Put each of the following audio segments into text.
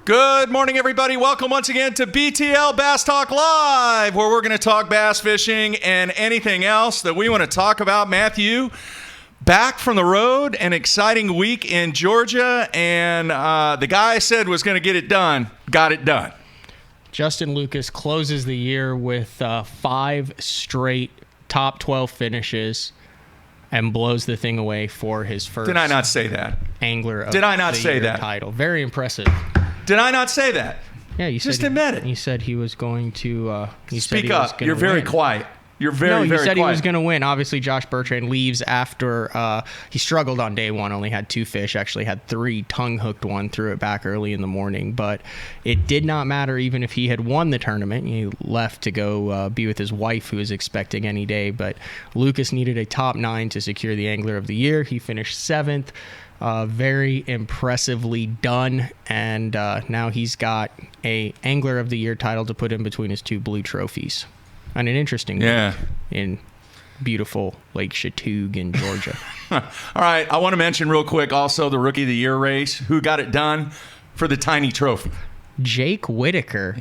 Good morning, everybody. Welcome once again to BTL Bass Talk Live, where we're going to talk bass fishing and anything else that we want to talk about. Matthew, back from the road, an exciting week in Georgia, and the guy I said was going to get it done, got it done. Justin Lucas closes the year with 5 straight top 12 finishes and blows the thing away for his first. Did I not say that? Angler of Did I not the say year that? title. Very impressive. Did I not say that? Yeah, you just said admit it. You said he was going to. Speak up. You're very quiet. You're very No, you very said quiet. he was going to win. Obviously, Josh Bertrand leaves after he struggled on day one. Only had 2 fish. Actually had 3. Tongue hooked one. Threw it back early in the morning. But it did not matter even if he had won the tournament. He left to go be with his wife, who was expecting any day. But Lucas needed a top 9 to secure the Angler of the Year. He finished 7th. Very impressively done. And now he's got a Angler of the Year title to put in between his 2 blue trophies. And an interesting week in beautiful Lake Chattooga in Georgia. All right, I want to mention real quick also the Rookie of the Year race. Who got it done for the tiny trophy? Jake Whitaker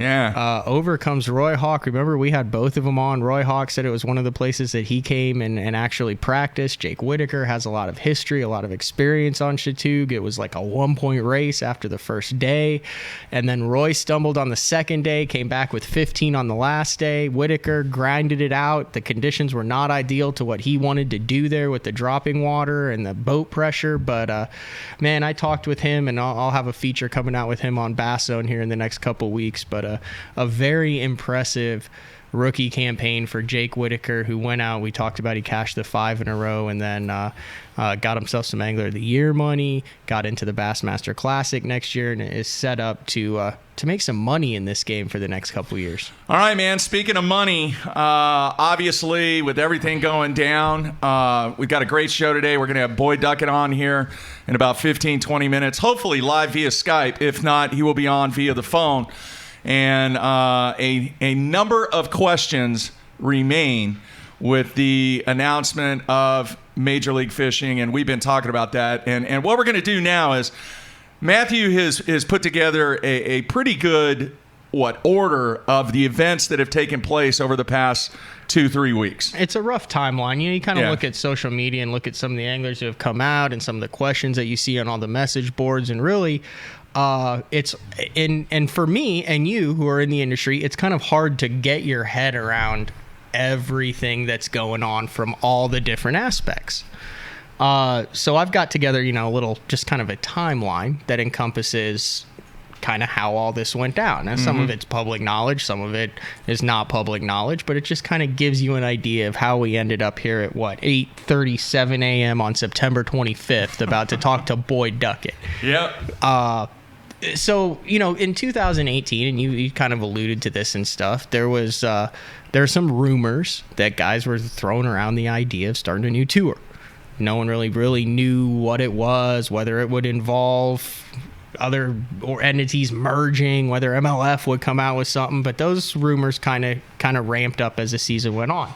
overcomes Roy Hawk. Remember, we had both of them on. Roy Hawk said it was one of the places that he came and actually practiced. Jake Whitaker has a lot of history, a lot of experience on Chattooga. It was like a 1-point race after the first day. And then Roy stumbled on the second day, came back with 15 on the last day. Whitaker grinded it out. The conditions were not ideal to what he wanted to do there with the dropping water and the boat pressure. But, man, I talked with him, and I'll have a feature coming out with him on Bass Zone here in the next couple weeks. But a very impressive rookie campaign for Jake Whitaker, who went out. We talked about he cashed the 5 in a row and then got himself some Angler of the Year money, got into the Bassmaster Classic next year, and is set up to make some money in this game for the next couple years. All right, man. Speaking of money, obviously with everything going down, we've got a great show today. We're going to have Boyd Duckett on here in about 15, 20 minutes, hopefully live via Skype. If not, he will be on via the phone. And a number of questions remain with the announcement of Major League Fishing, and we've been talking about that. And what we're going to do now is Matthew has put together a pretty good order of the events that have taken place over the past 2-3 weeks. It's a rough timeline. You kind of look at social media and look at some of the anglers who have come out and some of the questions that you see on all the message boards, and really it's and for me and you who are in the industry, it's kind of hard to get your head around everything that's going on from all the different aspects. So I've got together, a little, just kind of a timeline that encompasses kind of how all this went down. Now, some of it's public knowledge, some of it is not public knowledge, but it just kind of gives you an idea of how we ended up here at 8:37 a.m. on September 25th, about to talk to Boyd Duckett. Yep. So, in 2018, and you kind of alluded to this and stuff, there were some rumors that guys were throwing around the idea of starting a new tour. No one really knew what it was, whether it would involve other entities merging, whether MLF would come out with something, but those rumors kind of ramped up as the season went on.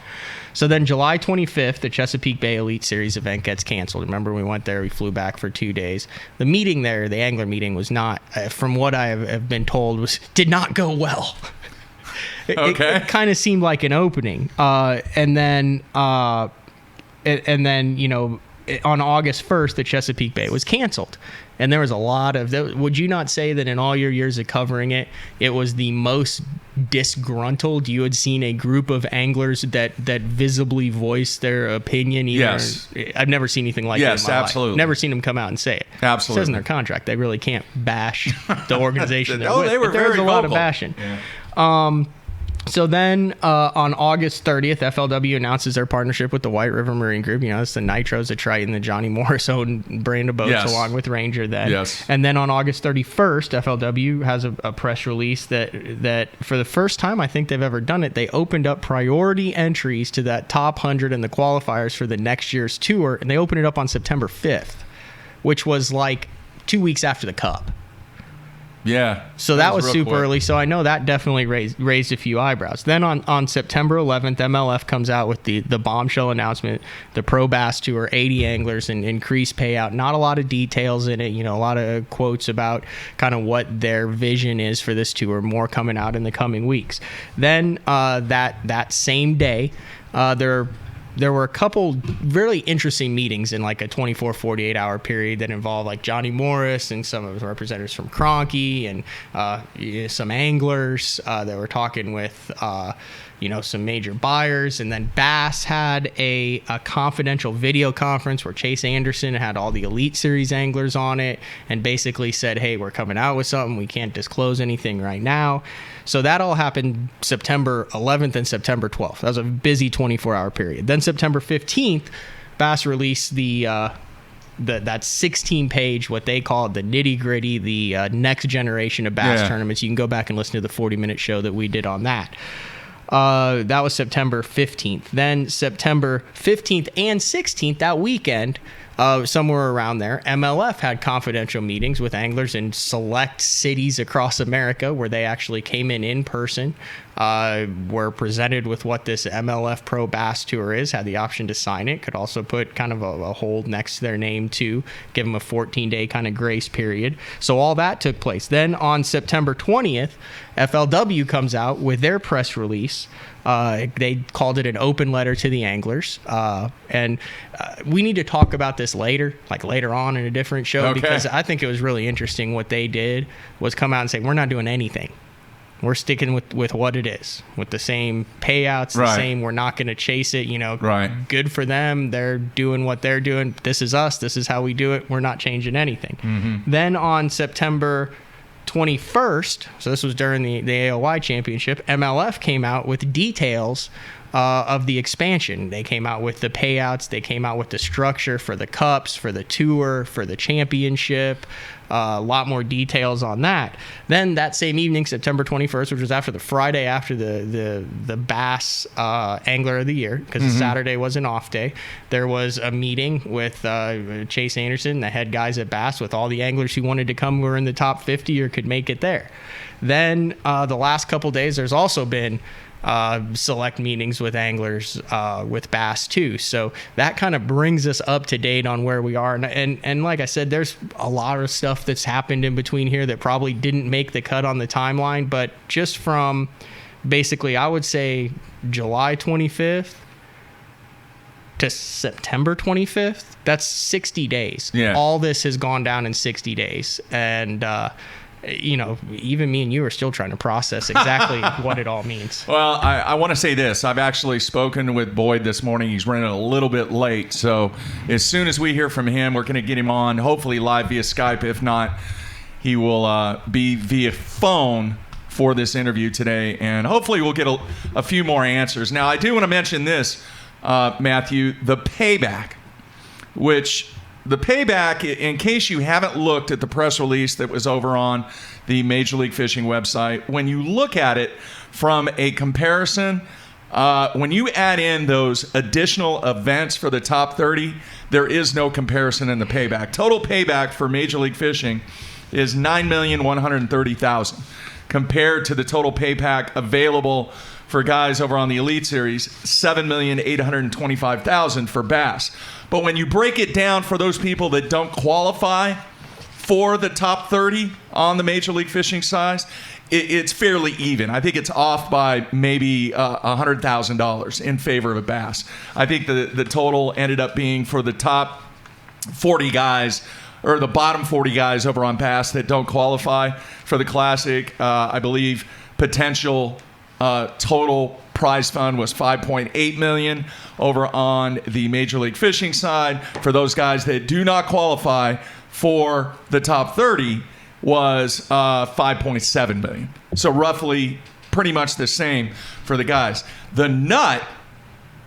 So then July 25th, the Chesapeake Bay Elite Series event gets canceled. Remember, we went there, we flew back for 2 days. The meeting there, the angler meeting, was not, from what I have been told, did not go well. It kind of seemed like an opening. And then, on August 1st, the Chesapeake Bay was canceled. And there was a lot of, would you not say that in all your years of covering it, it was the most disgruntled you had seen a group of anglers that visibly voiced their opinion? Yes. I've never seen anything like that in my absolutely. life. Never seen them come out and say it. Absolutely. It says in their contract they really can't bash the organization. They were but there was very a lot of vocal. bashing. Yeah. So then on August 30th, FLW announces their partnership with the White River Marine Group. It's the Nitros, the Triton, the Johnny Morrison brand of boats, along with Ranger then. Yes. And then on August 31st, FLW has a press release that for the first time I think they've ever done it, they opened up priority entries to that top 100 and the qualifiers for the next year's tour, and they opened it up on September 5th, which was like 2 weeks after the Cup. Yeah. So that was super quick. early. So I know that definitely raised a few eyebrows. Then on September 11th, MLF comes out with the bombshell announcement, the Pro Bass Tour, 80 anglers and increased payout. Not a lot of details in it. A lot of quotes about kind of what their vision is for this tour. More coming out in the coming weeks. Then that same day, there were a couple really interesting meetings in like a 24, 48 hour period that involved like Johnny Morris and some of his representatives from Cronky and some anglers that were talking with some major buyers. And then Bass had a confidential video conference where Chase Anderson had all the Elite Series anglers on it and basically said, hey, we're coming out with something. We can't disclose anything right now. So that all happened September 11th and September 12th. That was a busy 24-hour period. Then September 15th, Bass released that 16-page, what they call the nitty-gritty, the next generation of Bass tournaments. You can go back and listen to the 40-minute show that we did on that. That was September 15th. Then September 15th and 16th, that weekend, somewhere around there, MLF had confidential meetings with anglers in select cities across America where they actually came in person, were presented with what this MLF Pro Bass Tour is, had the option to sign it, could also put kind of a hold next to their name too, give them a 14-day kind of grace period. So all that took place. Then on September 20th, FLW comes out with their press release. They called it an open letter to the anglers. And we need to talk about this later on in a different show, because I think it was really interesting. What they did was come out and say, we're not doing anything. We're sticking with what it is, with the same payouts, the same. We're not going to chase it. Good for them. They're doing what they're doing. This is us. This is how we do it. We're not changing anything. Mm-hmm. Then on September 21st, so this was during the AOY championship, MLF came out with details of the expansion. They came out with the payouts. They came out with the structure for the cups, for the tour, for the championship. A lot more details on that. Then that same evening, September 21st, which was after the Friday after the Bass Angler of the Year, because the Saturday was an off day, there was a meeting with Chase Anderson, the head guys at Bass, with all the anglers who wanted to come who were in the top 50 or could make it there. Then the last couple days, there's also been select meetings with anglers with Bass too. So that kind of brings us up to date on where we are. And like I said, there's a lot of stuff that's happened in between here that probably didn't make the cut on the timeline, but just from basically, I would say July 25th to September 25th, that's 60 days. Yeah. All this has gone down in 60 days. And, even me and you are still trying to process exactly what it all means. Well, I want to say this. I've actually spoken with Boyd this morning. He's running a little bit late. So as soon as we hear from him, we're going to get him on, hopefully live via Skype. If not, he will be via phone for this interview today. And hopefully we'll get a few more answers. Now, I do want to mention this, Matthew, the payback, which... The payback, in case you haven't looked at the press release that was over on the Major League Fishing website, when you look at it from a comparison, when you add in those additional events for the top 30, there is no comparison in the payback. Total payback for Major League Fishing is $9,130,000 compared to the total payback available for guys over on the Elite Series, $7,825,000 for Bass. But when you break it down for those people that don't qualify for the top 30 on the Major League Fishing size, it's fairly even. I think it's off by maybe $100,000 in favor of a Bass. I think the total ended up being for the top 40 guys, or the bottom 40 guys over on Bass that don't qualify for the Classic. I believe potential total prize fund was $5.8 million. Over on the Major League Fishing side, for those guys that do not qualify for the top 30, was $5.7 million. So roughly pretty much the same for the guys. The nut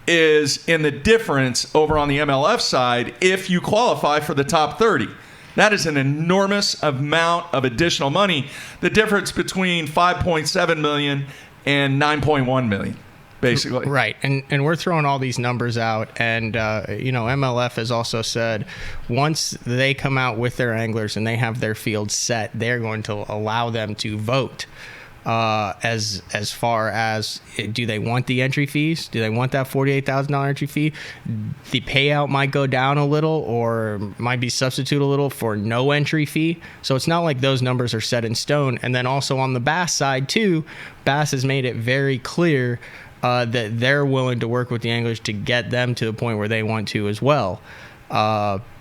is in the difference over on the MLF side if you qualify for the top 30. That is an enormous amount of additional money. The difference between $5.7 million and $9.1 million. basically. Right. And we're throwing all these numbers out. And, MLF has also said once they come out with their anglers and they have their field set, they're going to allow them to vote as far as, do they want the entry fees? Do they want that $48,000 entry fee? The payout might go down a little or might be substitute a little for no entry fee. So it's not like those numbers are set in stone. And then also on the Bass side too, Bass has made it very clear that they're willing to work with the anglers to get them to the point where they want to as well.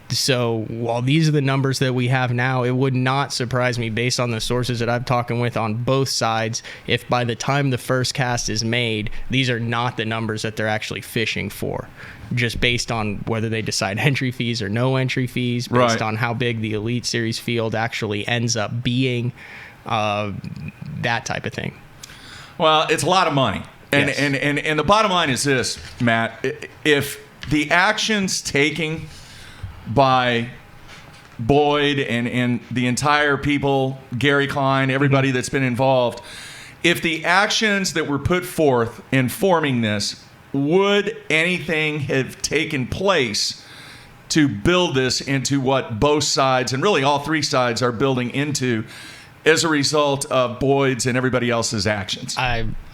So while these are the numbers that we have now, it would not surprise me, based on the sources that I'm talking with on both sides, if by the time the first cast is made, these are not the numbers that they're actually fishing for, just based on whether they decide entry fees or no entry fees, based on how big the Elite Series field actually ends up being, that type of thing. Well, it's a lot of money. And, Yes. and the bottom line is this, Matt. If the actions taken by Boyd and the entire people, Gary Klein, everybody that's been involved, if the actions that were put forth in forming this, would anything have taken place to build this into what both sides, and really all three sides, are building into as a result of Boyd's and everybody else's actions?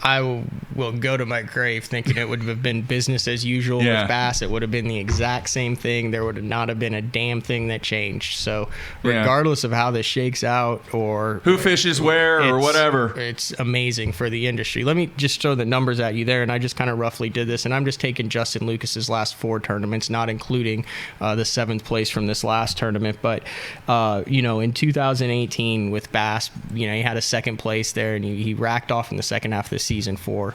I will go to my grave thinking it would have been business as usual with Bass. It would have been the exact same thing. There would not have been a damn thing that changed. So regardless of how this shakes out or who fishes where or whatever, it's amazing for the industry. Let me just throw the numbers at you there, and I just kind of roughly did this, and I'm just taking Justin Lucas's last 4 tournaments, not including the 7th place from this last tournament. But in 2018 with Bass, he had a 2nd place there, and he racked off in the second half of the season for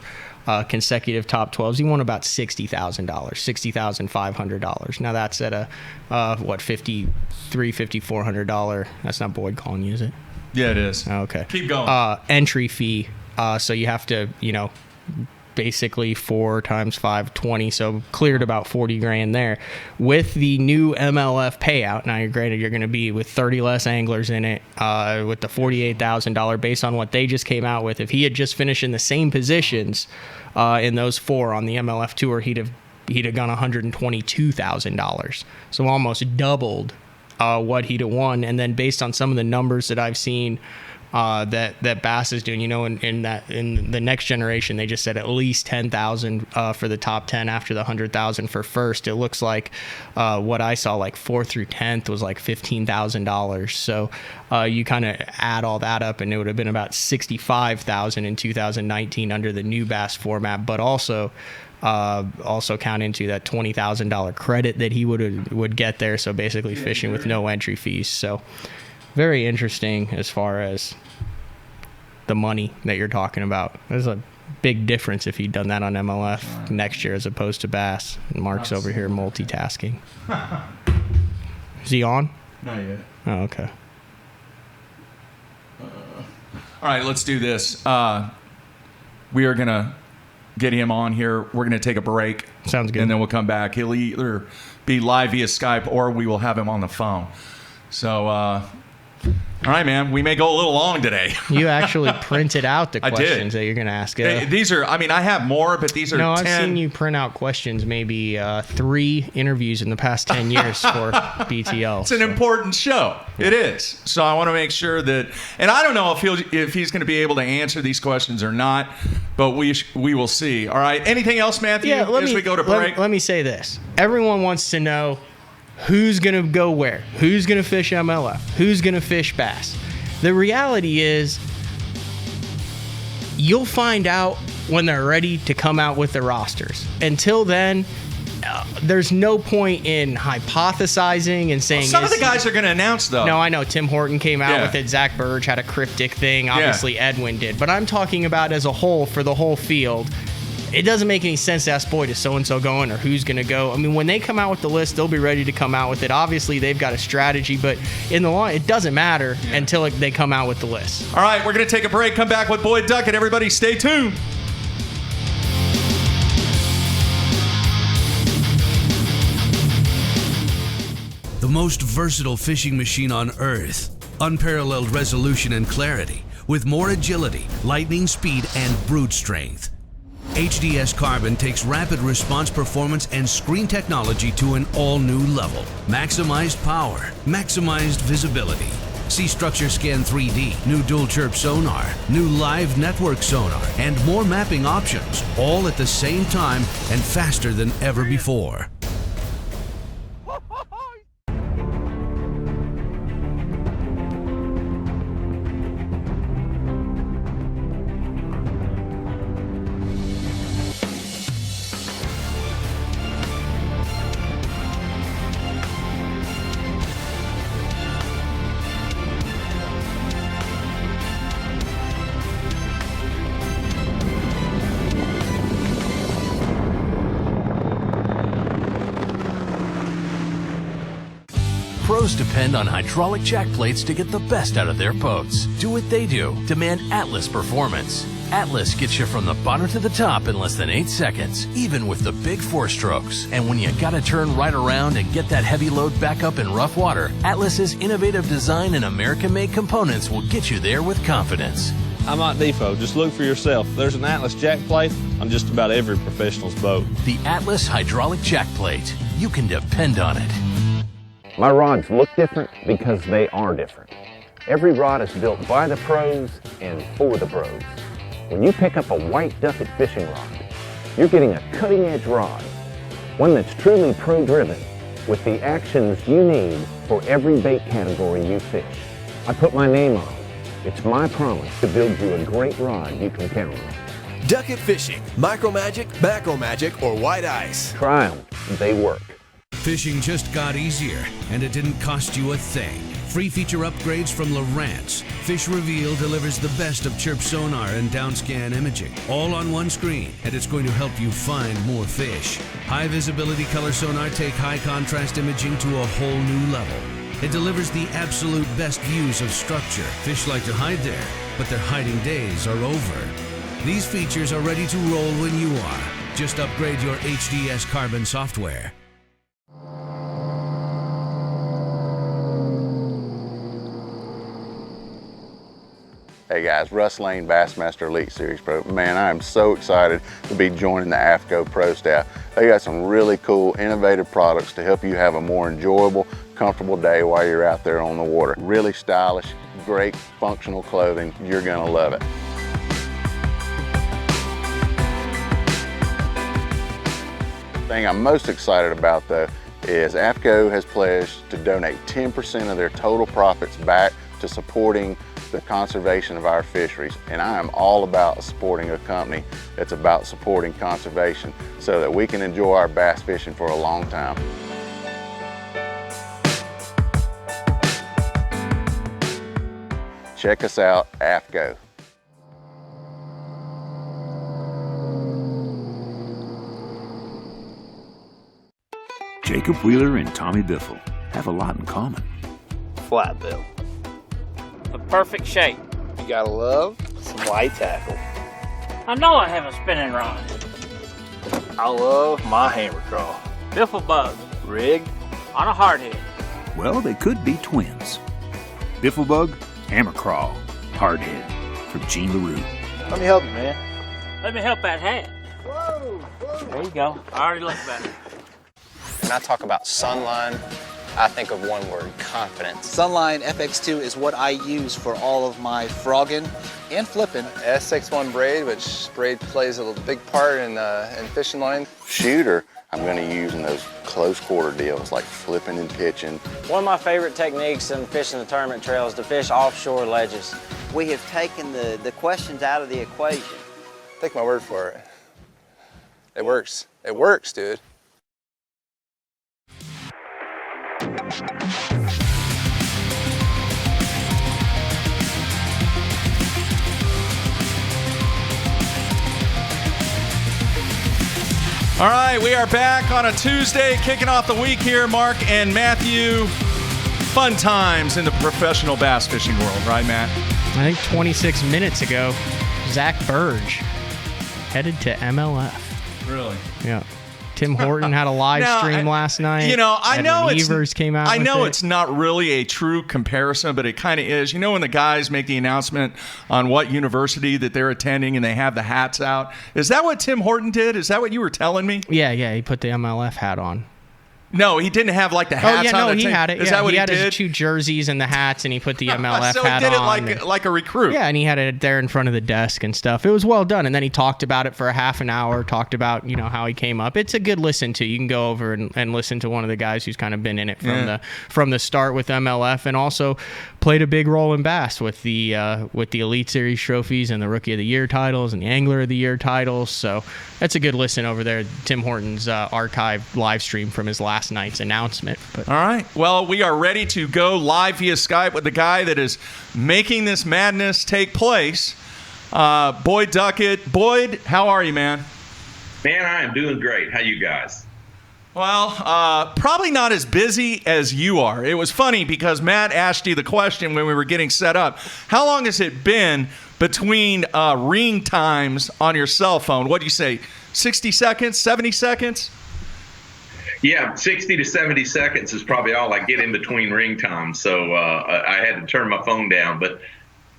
consecutive top 12s. He won about $60,000, $60,500. Now that's at a $5,400. That's not Boyd calling you, is it? Yeah, it is. Okay. Keep going. Entry fee. So you have to, basically 4 times 5, 20. So cleared about 40 grand there. With the new MLF payout, now granted you're going to be with 30 less anglers in it, with the $48,000 based on what they just came out with. If he had just finished in the same positions in those 4 on the MLF tour, he'd have gone $122,000. So almost doubled what he'd have won. And then based on some of the numbers that I've seen that Bass is doing, in the next generation, they just said at least 10,000 for the top 10 after the 100,000 for first. It looks like what I saw, like 4th through 10th, was like $15,000. So you kind of add all that up, and it would have been about 65,000 in 2019 under the new Bass format, but also count into that $20,000 credit that he would get there. So basically fishing with no entry fees. So very interesting as far as the money that you're talking about. There's a big difference if he'd done that on MLF next year as opposed to Bass. And Mark's over here multitasking. Is he on? Not yet. Oh, okay. All right, let's do this. We are going to get him on here. We're going to take a break. Sounds good. And then we'll come back. He'll either be live via Skype or we will have him on the phone. So, all right, man. We may go a little long today. You actually printed out the I did. questions that you're going to ask. These are, I have more, but these are 10. I've seen you print out questions, maybe 3 interviews in the past 10 years for BTL. It's an important show. Yeah. It is. So I want to make sure that, and I don't know if he's going to be able to answer these questions or not, but we will see. All right. Anything else, Matthew, as we go to break? Let me say this. Everyone wants to know who's going to go where, who's going to fish MLF, who's going to fish Bass. The reality is you'll find out when they're ready to come out with the rosters. Until then, there's no point in hypothesizing and saying some of the guys are going to announce, though. No, I know Tim Horton came out with it. Zach Burge had a cryptic thing. Obviously, Edwin did. But I'm talking about as a whole for the whole field. It doesn't make any sense to ask Boyd, is so-and-so going or who's going to go? I mean, when they come out with the list, they'll be ready to come out with it. Obviously, they've got a strategy, but in the long, it doesn't matter until they come out with the list. All right, we're going to take a break. Come back with Boyd Duckett. Everybody stay tuned. The most versatile fishing machine on Earth. Unparalleled resolution and clarity, with more agility, lightning speed, and brute strength. HDS Carbon takes rapid response performance and screen technology to an all-new level. Maximized power, maximized visibility. See Structure Scan 3D, new dual chirp sonar, new live network sonar, and more mapping options, all at the same time and faster than ever before. Pros depend on hydraulic jack plates to get the best out of their boats. Do what they do. Demand Atlas performance. Atlas gets you from the bottom to the top in less than 8 seconds, even with the big 4-strokes. And when you gotta turn right around and get that heavy load back up in rough water, Atlas's innovative design and American-made components will get you there with confidence. I'm at Depot. Just look for yourself. There's an Atlas jack plate on just about every professional's boat. The Atlas hydraulic jack plate. You can depend on it. My rods look different because they are different. Every rod is built by the pros and for the pros. When you pick up a Boyd Duckett fishing rod, you're getting a cutting-edge rod, one that's truly pro-driven, with the actions you need for every bait category you fish. I put my name on it. It's my promise to build you a great rod you can count on. Duckett Fishing, Micro Magic, Macro Magic, or White Ice. Try them. They work. Fishing just got easier, and it didn't cost you a thing. Free feature upgrades from Lowrance. Fish Reveal delivers the best of chirp sonar and downscan imaging, all on one screen, and it's going to help you find more fish. High visibility color sonar take high contrast imaging to a whole new level. It delivers the absolute best views of structure. Fish like to hide there, but their hiding days are over. These features are ready to roll when you are. Just upgrade your HDS Carbon software. Hey guys, Russ Lane, Bassmaster Elite Series Pro. Man, I am so excited to be joining the AFCO Pro staff. They got some really cool, innovative products to help you have a more enjoyable, comfortable day while you're out there on the water. Really stylish, great functional clothing. You're gonna love it. The thing I'm most excited about though is AFCO has pledged to donate 10% of their total profits back to supporting the conservation of our fisheries, and I am all about supporting a company that's about supporting conservation so that we can enjoy our bass fishing for a long time. Check us out, AFCO. Jacob Wheeler and Tommy Biffle have a lot in common. Flat bill. The perfect shape. You gotta love some light tackle. I know I have a spinning rod. I love my hammer crawl. Biffle bug. Rig. On a hardhead. Well, they could be twins. Bifflebug, Hammer Crawl, Hardhead, from Gene LaRue. Let me help you, man. Let me help that hat. Whoa, whoa. There you go. I already look better. When I talk about Sunline, I think of one word, confidence. Sunline FX2 is what I use for all of my frogging and flipping. SX1 braid, which braid plays a big part in fishing line. Shooter, I'm going to use in those close quarter deals like flipping and pitching. One of my favorite techniques in fishing the tournament trail is to fish offshore ledges. We have taken the questions out of the equation. Take my word for it. It works. It works, dude. All right, we are back on a Tuesday, kicking off the week here, Mark and Matthew. Fun times in the professional bass fishing world, right, Matt? I think 26 minutes ago, Zach Burge headed to MLF. Really? Yeah. Tim Horton had a live stream last night. I know Evers came out. I know it's not really a true comparison, but it kind of is. When the guys make the announcement on what university that they're attending and they have the hats out. Is that what Tim Horton did? Is that what you were telling me? Yeah. He put the MLF hat on. No, he didn't have like the hats on. Oh, yeah, no, he had it. Is that what he he had did? his 2 jerseys and the hats, and he put the MLF hat on. So he did it like a recruit. Yeah, and he had it there in front of the desk and stuff. It was well done. And then he talked about it for a half an hour, talked about, how he came up. It's a good listen to. You can go over and listen to one of the guys who's kind of been in it from the start with MLF, and also played a big role in bass with the Elite Series trophies and the Rookie of the Year titles and the Angler of the Year titles. So that's a good listen over there. Tim Horton's archive live stream from his last night's announcement. But. All right. Well, we are ready to go live via Skype with the guy that is making this madness take place, Boyd Duckett. Boyd, how are you, man? Man, I am doing great. How you guys? Well, probably not as busy as you are. It was funny because Matt asked you the question when we were getting set up. How long has it been between ring times on your cell phone? What do you say, 60 seconds, 70 seconds? Yeah, 60 to 70 seconds is probably all I get in between ring times. So I had to turn my phone down. But,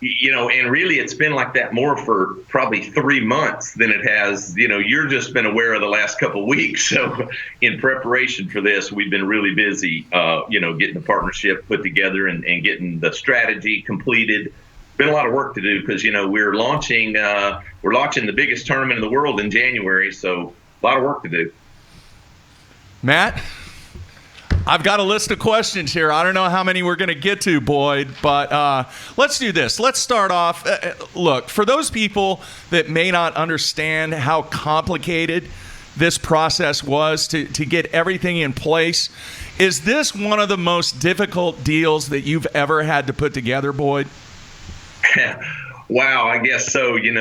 and really it's been like that more for probably 3 months than it has, you're just been aware of the last couple of weeks. So in preparation for this, we've been really busy, getting the partnership put together and getting the strategy completed. Been a lot of work to do because, we're launching the biggest tournament in the world in January. So a lot of work to do. Matt, I've got a list of questions here. I don't know how many we're going to get to, Boyd, but let's do this. Let's start off. Look, for those people that may not understand how complicated this process was to get everything in place, is this one of the most difficult deals that you've ever had to put together, Boyd? Wow, I guess so. Jim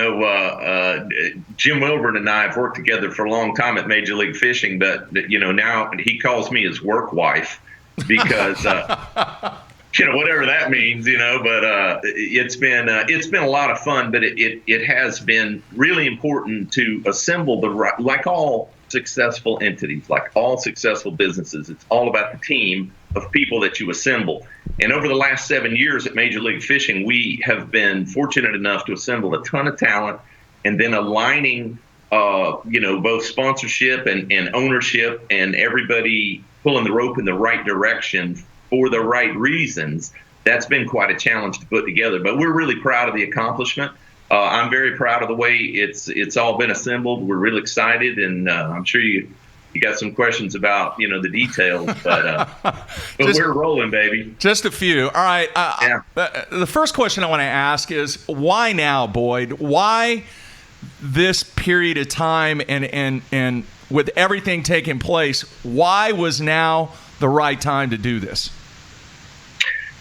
Wilburn and I have worked together for a long time at Major League Fishing, but now he calls me his work wife because whatever that means, But it's been a lot of fun, but it has been really important to assemble like all successful entities, like all successful businesses. It's all about the team of people that you assemble. And over the last 7 years at Major League Fishing, we have been fortunate enough to assemble a ton of talent and then aligning, both sponsorship and ownership and everybody pulling the rope in the right direction for the right reasons. That's been quite a challenge to put together, but we're really proud of the accomplishment. I'm very proud of the way it's all been assembled. We're really excited, and I'm sure you got some questions about the details, but we're rolling, baby. Just a few. All right. The first question I want to ask is why now, Boyd? Why this period of time, and with everything taking place, why was now the right time to do this?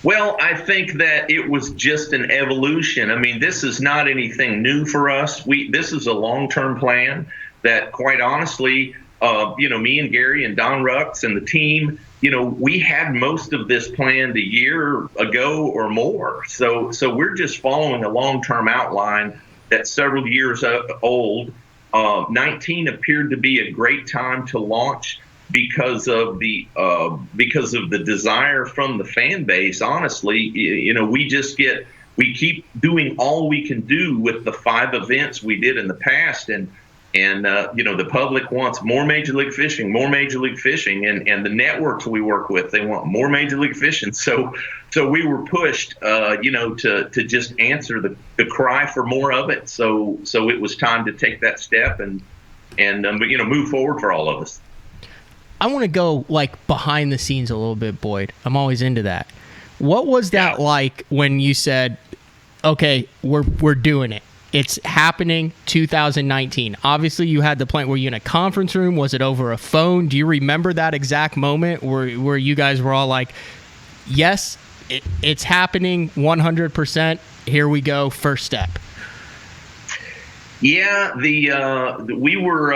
Well, I think that it was just an evolution. I mean, this is not anything new for us. This is a long-term plan that, quite honestly, me and Gary and Don Rux and the team, we had most of this planned a year ago or more. So we're just following a long-term outline that's several years old. 19 appeared to be a great time to launch because of the desire from the fan base. Honestly, we keep doing all we can do with the 5 events we did in the past, and the public wants more Major League Fishing, and the networks we work with, they want more Major League Fishing. So we were pushed, to just answer the cry for more of it. So it was time to take that step and move forward for all of us. I want to go behind the scenes a little bit, Boyd. I'm always into that. What was that like when you said, "Okay, we're doing it. It's happening 2019." Obviously, you had the plan. Were you in a conference room? Was it over a phone? Do you remember that exact moment where you guys were all like, "Yes, it's happening 100%. Here we go. First step." Yeah, we were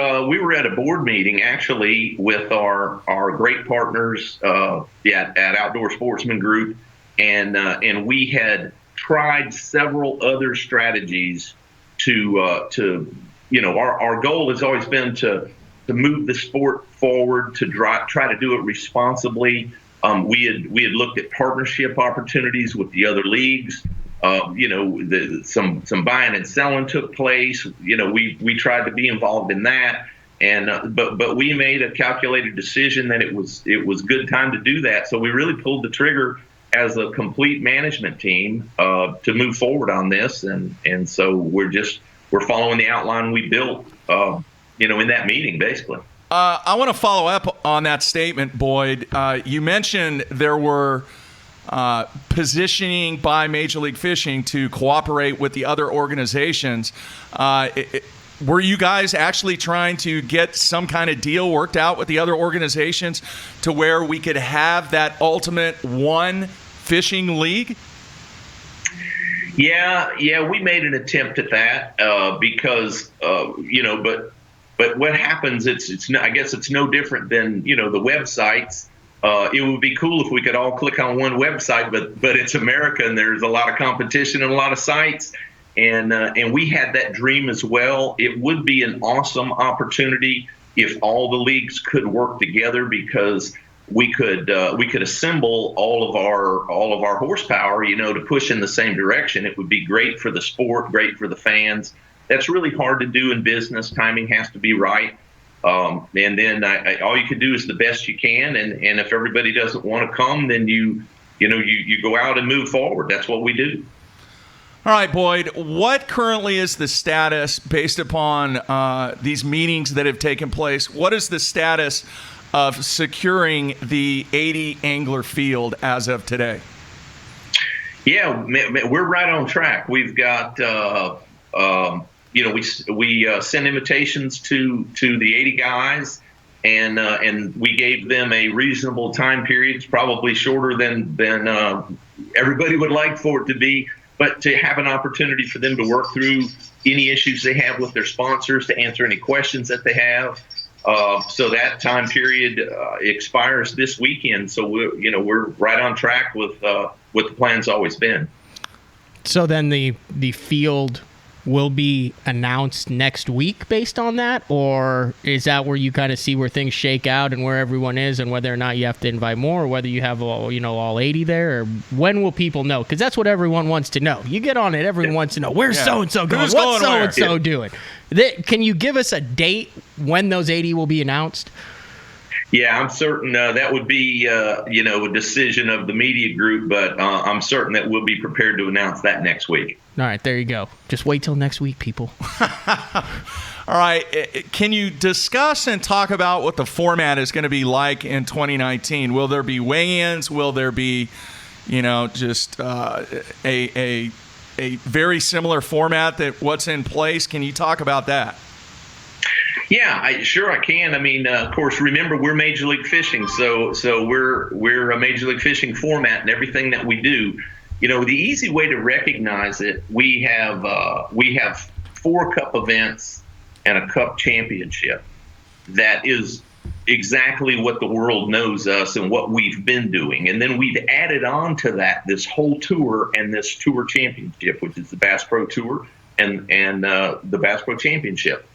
at a board meeting actually with our great partners at Outdoor Sportsman Group, and we had tried several other strategies to our goal has always been to move the sport forward, to try to do it responsibly. We had looked at partnership opportunities with the other leagues. Some buying and selling took place. We tried to be involved in that, and but we made a calculated decision that it was good time to do that. So we really pulled the trigger as a complete management team to move forward on this, and so we're following the outline we built, in that meeting, basically. I want to follow up on that statement, Boyd. You mentioned there were positioning by Major League Fishing to cooperate with the other organizations. Were you guys actually trying to get some kind of deal worked out with the other organizations to where we could have that ultimate one fishing league? Yeah, we made an attempt at that because but what happens? I guess it's no different than the websites. It would be cool if we could all click on one website, but it's America, and there's a lot of competition and a lot of sites, and we had that dream as well. It would be an awesome opportunity if all the leagues could work together, because we could assemble all of our horsepower, to push in the same direction. It would be great for the sport, great for the fans. That's really hard to do in business. Timing has to be right. And then all you can do is the best you can. And if everybody doesn't want to come, then you go out and move forward. That's what we do. All right, Boyd, what currently is the status based upon these meetings that have taken place? What is the status of securing the 80 angler field as of today? Yeah, we're right on track. We've got we sent invitations to the 80 guys, and we gave them a reasonable time period. It's probably shorter than everybody would like for it to be, but to have an opportunity for them to work through any issues they have with their sponsors, to answer any questions that they have. So that time period expires this weekend. So we're right on track with what the plan's always been. So then the field will be announced next week based on that, or is that where you kind of see where things shake out and where everyone is, and whether or not you have to invite more, or whether you have all 80 there? Or when will people know? Because that's what everyone wants to know. You get on it, everyone wants to know, where's so-and-so going? What's so-and-so doing? Can you give us a date when those 80 will be announced? Yeah, I'm certain that would be, a decision of the media group, but I'm certain that we'll be prepared to announce that next week. All right, there you go. Just wait till next week, people. All right, can you discuss and talk about what the format is going to be like in 2019? Will there be weigh-ins? Will there be, just a very similar format that what's in place? Can you talk about that? Yeah, I can. I mean, of course, remember, we're Major League Fishing, so we're a Major League Fishing format in everything that we do. The easy way to recognize it, we have 4 cup events and a cup championship. That is exactly what the world knows us and what we've been doing. And then we've added on to that this whole tour and this tour championship, which is the Bass Pro Tour and the Bass Pro Championship.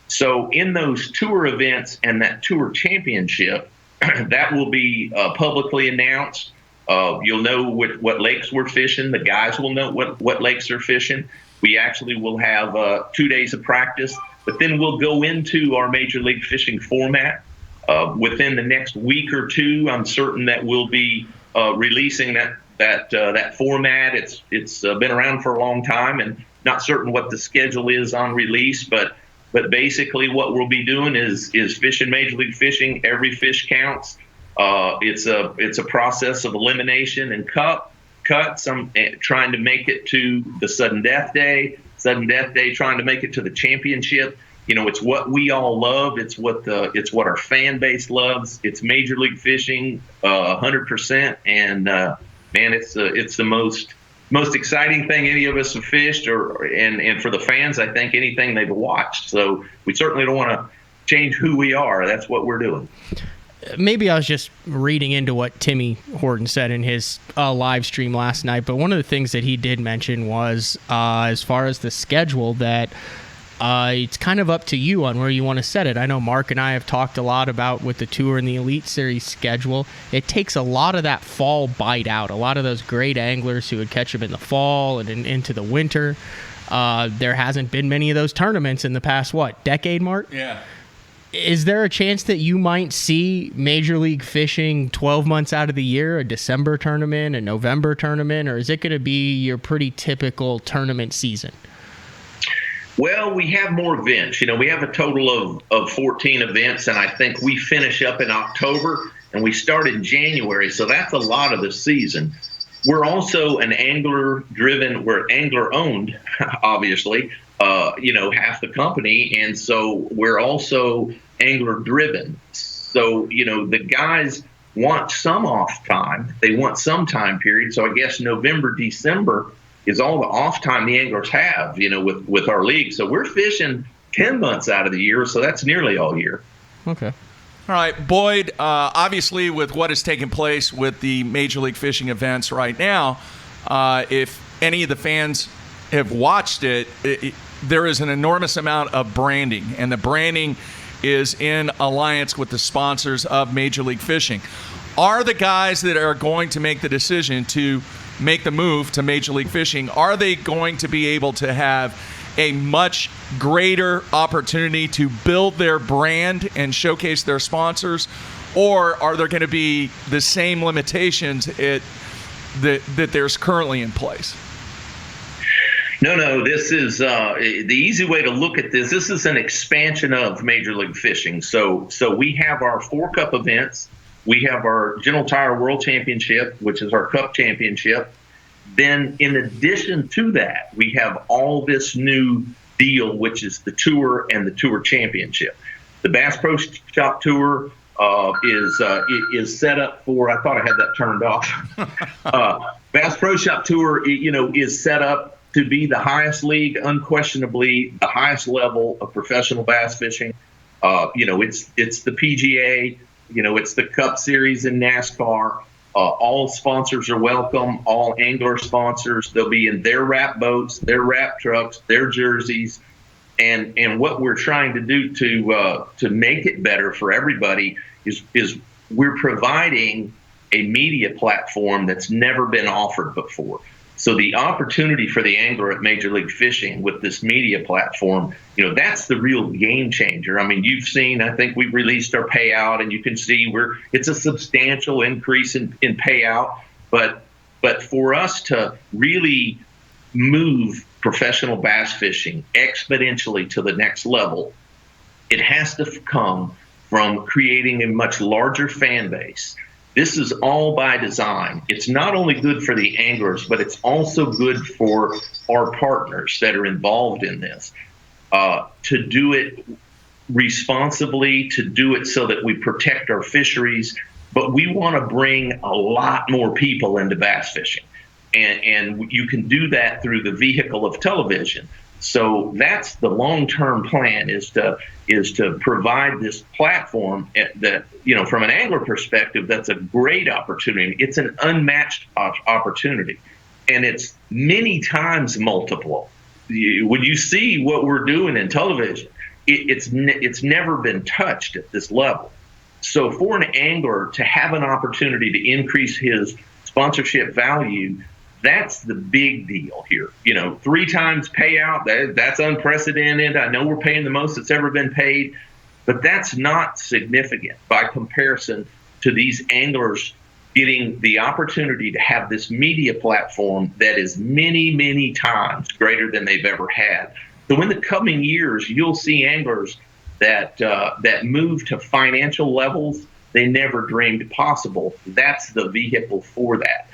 So in those tour events and that tour championship, that will be publicly announced. You'll know what lakes we're fishing. The guys will know what lakes they're fishing. We actually will have 2 days of practice, but then we'll go into our Major League Fishing format. Within the next week or two, I'm certain that we'll be releasing that format. It's been around for a long time, and not certain what the schedule is on release, but basically what we'll be doing is fishing Major League Fishing. Every fish counts. It's a process of elimination and cuts. I'm trying to make it to the sudden death day. Sudden death day, trying to make it to the championship. It's what we all love. It's what our fan base loves. It's Major League Fishing, 100%. And man, it's the most exciting thing any of us have fished, and for the fans, I think anything they've watched. So we certainly don't want to change who we are. That's what we're doing. Maybe I was just reading into what Timmy Horton said in his live stream last night, but one of the things that he did mention was, as far as the schedule, that It's kind of up to you on where you want to set it. I know Mark and I have talked a lot about with the Tour and the Elite Series schedule. It takes a lot of that fall bite out. A lot of those great anglers who would catch them in the fall and into the winter. There hasn't been many of those tournaments in the past, decade, Mark? Yeah. Is there a chance that you might see Major League Fishing 12 months out of the year, a December tournament, a November tournament, or is it going to be your pretty typical tournament season? Well, we have more events. We have a total of 14 events, and I think we finish up in October, and we start in January, so that's a lot of the season. We're also an angler-driven, we're angler-owned, obviously, half the company, and so we're also angler-driven. So, the guys want some off time. They want some time period, so I guess November, December is all the off time the anglers have, with our league. So we're fishing 10 months out of the year, so that's nearly all year. Okay. All right, Boyd, obviously with what has taken place with the Major League Fishing events right now, if any of the fans have watched it, there is an enormous amount of branding, and the branding is in alliance with the sponsors of Major League Fishing. Are the guys that are going to make the decision to make the move to Major League Fishing, are they going to be able to have a much greater opportunity to build their brand and showcase their sponsors, or are there going to be the same limitations that there's currently in place? No, this is the easy way to look at this. This is an expansion of Major League Fishing. So we have our 4 Cup events. We have our General Tire World Championship, which is our Cup Championship. Then in addition to that, we have all this new deal, which is the Tour and the Tour Championship. The Bass Pro Shop Tour is set up for, I thought I had that turned off. Bass Pro Shop Tour, is set up to be the highest league, unquestionably the highest level of professional bass fishing. It's the PGA. It's the Cup Series in NASCAR. All sponsors are welcome, all angler sponsors. They'll be in their wrap boats, their wrap trucks, their jerseys. And what we're trying to do to make it better for everybody is we're providing a media platform that's never been offered before. So the opportunity for the angler at Major League Fishing with this media platform, that's the real game changer. I mean, you've seen, I think we've released our payout, and you can see it's a substantial increase in payout. But for us to really move professional bass fishing exponentially to the next level, it has to come from creating a much larger fan base. This is all by design. It's not only good for the anglers, but it's also good for our partners that are involved in this. To do it responsibly, to do it so that we protect our fisheries, but we want to bring a lot more people into bass fishing. And you can do that through the vehicle of television. So that's the long-term plan, is to provide this platform that, from an angler perspective, that's a great opportunity. It's an unmatched opportunity, and it's many times multiple. When you see what we're doing in television, it's never been touched at this level. So for an angler to have an opportunity to increase his sponsorship value, that's the big deal here. 3 times payout, that's unprecedented. I know we're paying the most that's ever been paid, but that's not significant by comparison to these anglers getting the opportunity to have this media platform that is many, many times greater than they've ever had. So in the coming years, you'll see anglers that move to financial levels they never dreamed possible. That's the vehicle for that.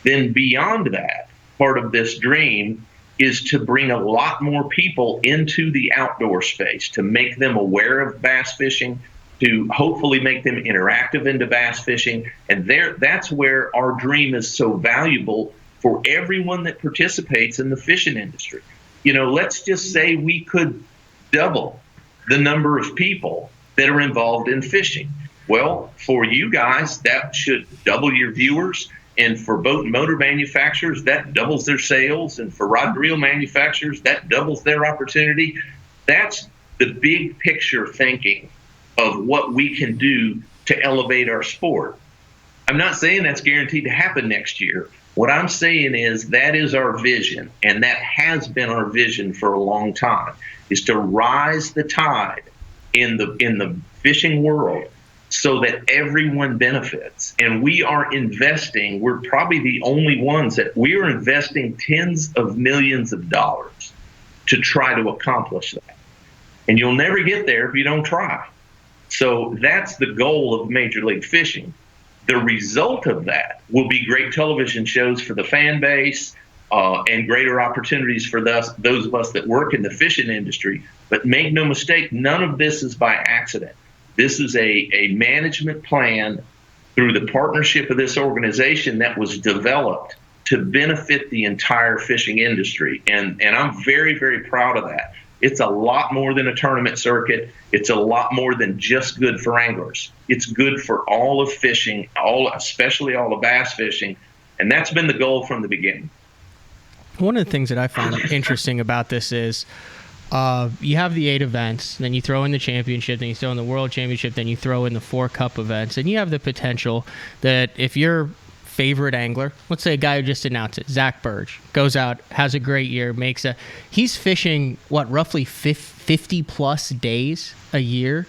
Then beyond that, part of this dream is to bring a lot more people into the outdoor space, to make them aware of bass fishing, to hopefully make them interactive into bass fishing. And that's where our dream is so valuable for everyone that participates in the fishing industry. Let's just say we could double the number of people that are involved in fishing. Well, for you guys, that should double your viewers. And for boat and motor manufacturers, that doubles their sales. And for rod and reel manufacturers, that doubles their opportunity. That's the big picture thinking of what we can do to elevate our sport. I'm not saying that's guaranteed to happen next year. What I'm saying is that is our vision, and that has been our vision for a long time, is to rise the tide in the fishing world so that everyone benefits. And we are investing, we're probably the only ones that we are investing tens of millions of dollars to try to accomplish that. And you'll never get there if you don't try. So that's the goal of Major League Fishing. The result of that will be great television shows for the fan base and greater opportunities for those of us that work in the fishing industry. But make no mistake, none of this is by accident. This is a management plan through the partnership of this organization that was developed to benefit the entire fishing industry. And I'm very, very proud of that. It's a lot more than a tournament circuit. It's a lot more than just good for anglers. It's good for all of fishing, especially all of bass fishing. And that's been the goal from the beginning. One of the things that I find interesting about this is you have the 8 events, then you throw in the championship, then you throw in the world championship, then you throw in the 4 cup events, and you have the potential that if you're favorite angler, let's say a guy who just announced it, Zach Burge, goes out, has a great year, he's fishing roughly 50 plus days a year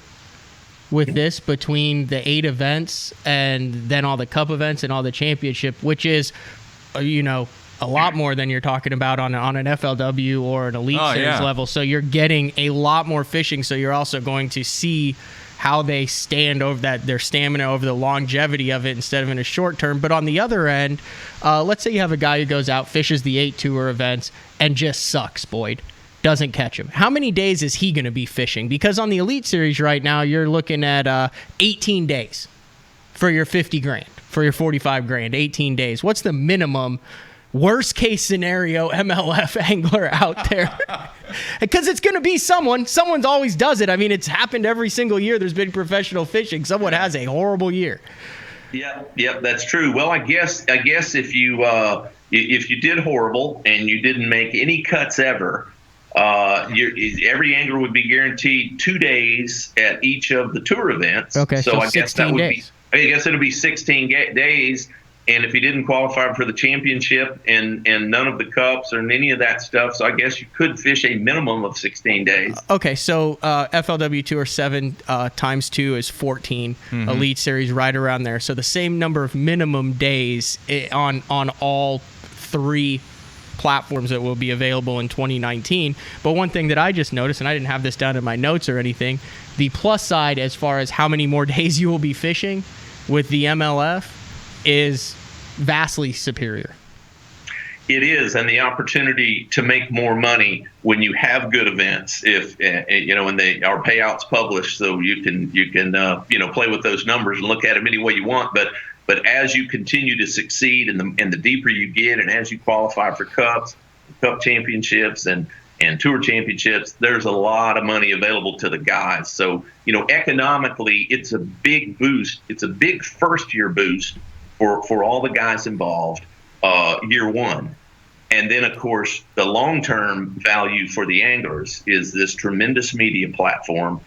with this, between the 8 events and then all the cup events and all the championship, which is a lot more than you're talking about on an FLW or an Elite Series level. So you're getting a lot more fishing. So you're also going to see how they stand over their stamina over the longevity of it instead of in a short term. But on the other end, let's say you have a guy who goes out, fishes the 8 tour events, and just sucks, Boyd. Doesn't catch him. How many days is he going to be fishing? Because on the Elite Series right now, you're looking at 18 days for your 50 grand, for your 45 grand, 18 days. What's the minimum worst case scenario MLF angler out there? Because it's going to be someone's always does it. I mean, it's happened every single year there's been professional fishing. Someone has a horrible year. Yep, that's true. Well, I guess if you did horrible and you didn't make any cuts ever, every angler would be guaranteed 2 days at each of the tour events. Okay, so I guess that would days. I guess it'll be 16 days. And if you didn't qualify for the championship and none of the cups or any of that stuff, so I guess you could fish a minimum of 16 days. Okay, so FLW Tour 7 times 2 is 14. Mm-hmm. Elite Series right around there. So the same number of minimum days on all 3 platforms that will be available in 2019. But one thing that I just noticed, and I didn't have this down in my notes or anything, the plus side as far as how many more days you will be fishing with the MLF is vastly superior. It is, and the opportunity to make more money when you have good events, if when our payouts published, so you can play with those numbers and look at them any way you want. But as you continue to succeed, and the deeper you get, and as you qualify for cup championships and tour championships, there's a lot of money available to the guys. So economically, it's a big boost. It's a big first year boost for all the guys involved, year one. And then, of course, the long-term value for the anglers is this tremendous media platform,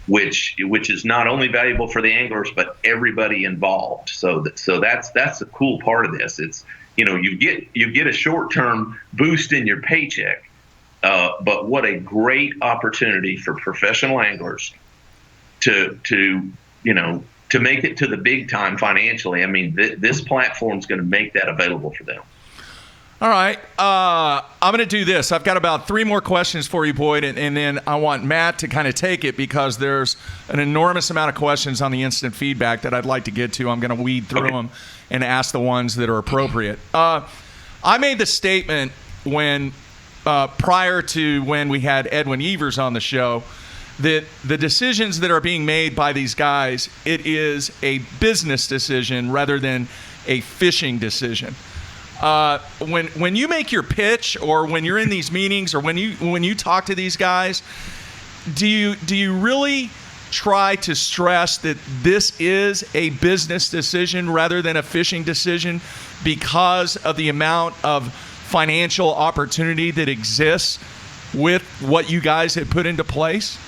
which is not only valuable for the anglers, but everybody involved. So that's the cool part of this. It's, you get a short-term boost in your paycheck, but what a great opportunity for professional anglers to make it to the big time financially. I mean, this platform is going to make that available for them. All right. I'm going to do this. I've got about 3 more questions for you, Boyd, and then I want Matt to kind of take it because there's an enormous amount of questions on the instant feedback that I'd like to get to. I'm going to weed through them and ask the ones that are appropriate. I made the statement when prior to when we had Edwin Evers on the show that the decisions that are being made by these guys, it is a business decision rather than a fishing decision. When you make your pitch, or when you're in these meetings, or when you talk to these guys, do you really try to stress that this is a business decision rather than a fishing decision because of the amount of financial opportunity that exists with what you guys had put into place?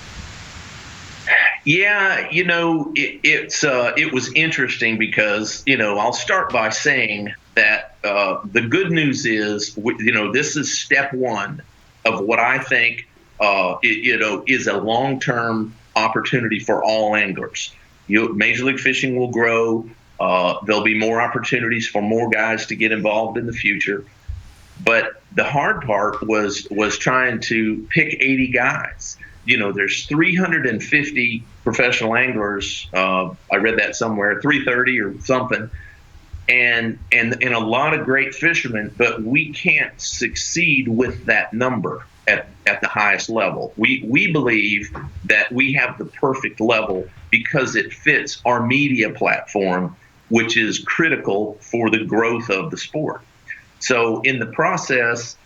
Yeah, it was interesting because, I'll start by saying that the good news is, this is step one of what I think, is a long-term opportunity for all anglers. Major League Fishing will grow. There'll be more opportunities for more guys to get involved in the future. But the hard part was trying to pick 80 guys. There's 350 professional anglers. I read that somewhere, 330 or something, and a lot of great fishermen. But we can't succeed with that number at the highest level. We believe that we have the perfect level because it fits our media platform, which is critical for the growth of the sport. So in the process,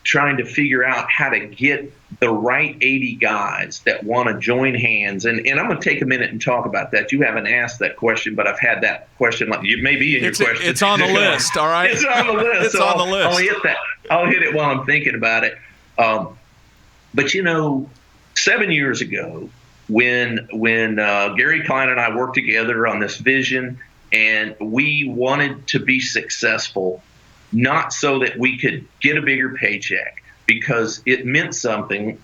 trying to figure out how to get the right 80 guys that want to join hands. And I'm going to take a minute and talk about that. You haven't asked that question, but I've had that question. It may be in your question. It's on the list, all right? It's on the list. It's on the list. I'll hit that. I'll hit it while I'm thinking about it. But 7 years ago, when Gary Klein and I worked together on this vision, and we wanted to be successful, not so that we could get a bigger paycheck, because it meant something,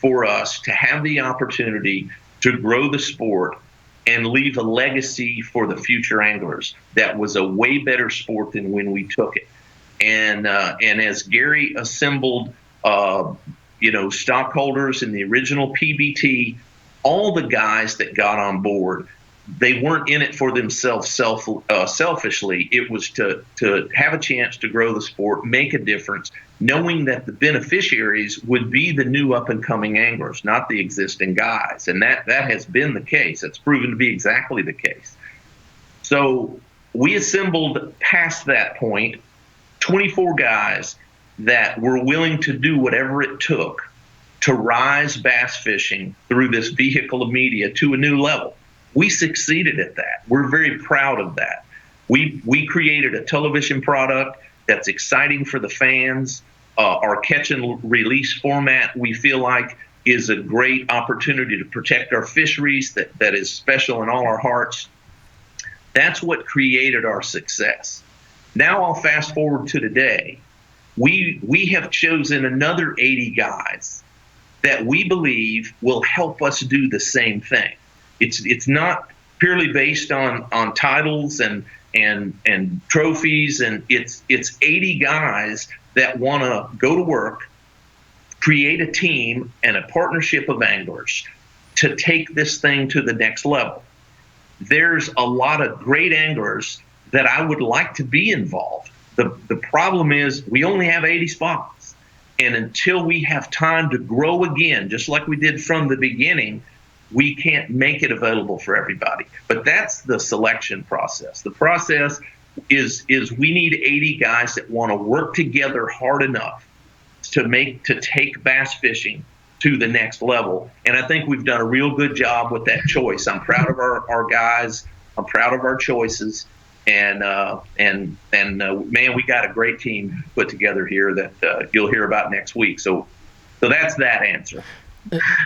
for us to have the opportunity to grow the sport and leave a legacy for the future anglers that was a way better sport than when we took it. And as Gary assembled, stockholders in the original PBT, all the guys that got on board, they weren't in it for themselves selfishly. It was to have a chance to grow the sport, make a difference, knowing that the beneficiaries would be the new up-and-coming anglers, not the existing guys. And that has been the case. It's proven to be exactly the case. So we assembled past that point 24 guys that were willing to do whatever it took to rise bass fishing through this vehicle of media to a new level. We succeeded at that. We're very proud of that. We created a television product that's exciting for the fans. Our catch and release format, we feel like, is a great opportunity to protect our fisheries that is special in all our hearts. That's what created our success. Now I'll fast forward to today. We have chosen another 80 guys that we believe will help us do the same thing. It's not purely based on titles and trophies, and it's 80 guys that want to go to work, create a team and a partnership of anglers to take this thing to the next level. There's a lot of great anglers that I would like to be involved. The problem is we only have 80 spots. And until we have time to grow again, just like we did from the beginning, we can't make it available for everybody. But that's the selection process. The process is we need 80 guys that want to work together hard enough to take bass fishing to the next level. And I think we've done a real good job with that choice. I'm proud of our guys. I'm proud of our choices. And man, we got a great team put together here that you'll hear about next week. So that's that answer.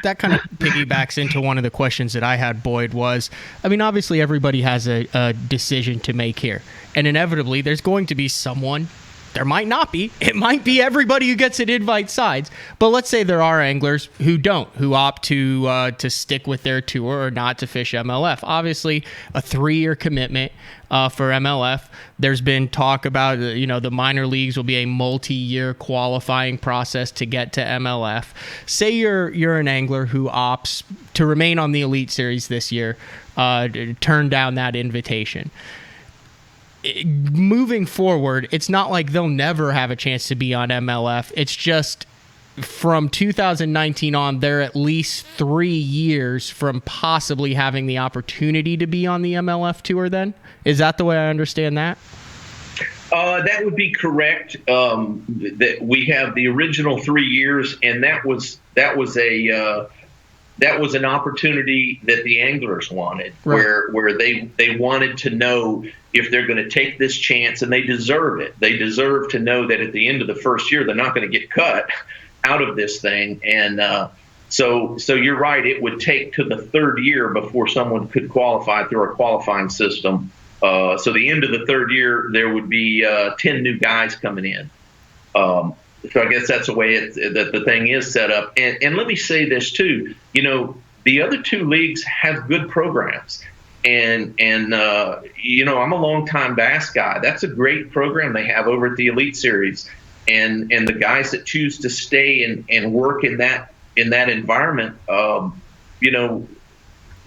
That kind of piggybacks into one of the questions that I had, Boyd, was, obviously everybody has a decision to make here. And inevitably, there's going to be someone. There might not be. It might be everybody who gets an invite sides. But let's say there are anglers who don't, who opt to stick with their tour or not to fish MLF. Obviously, a 3-year commitment for MLF. There's been talk about, the minor leagues will be a multi-year qualifying process to get to MLF. Say you're an angler who opts to remain on the Elite Series this year, turn down that invitation. Moving forward, it's not like they'll never have a chance to be on MLF. It's just from 2019 on, they're at least 3 years from possibly having the opportunity to be on the MLF tour then? Is that the way I understand that? That would be correct. That we have the original 3 years, and that was an opportunity that the anglers wanted, right, where they wanted to know if they're going to take this chance, and they deserve it. They deserve to know that at the end of the first year, they're not going to get cut out of this thing. And so you're right. It would take to the third year before someone could qualify through our qualifying system. So the end of the third year, there would be 10 new guys coming in. So I guess that's the way that the thing is set up. And let me say this too. The other two leagues have good programs. And I'm a longtime bass guy. That's a great program they have over at the Elite Series. And the guys that choose to stay and work in that environment, we're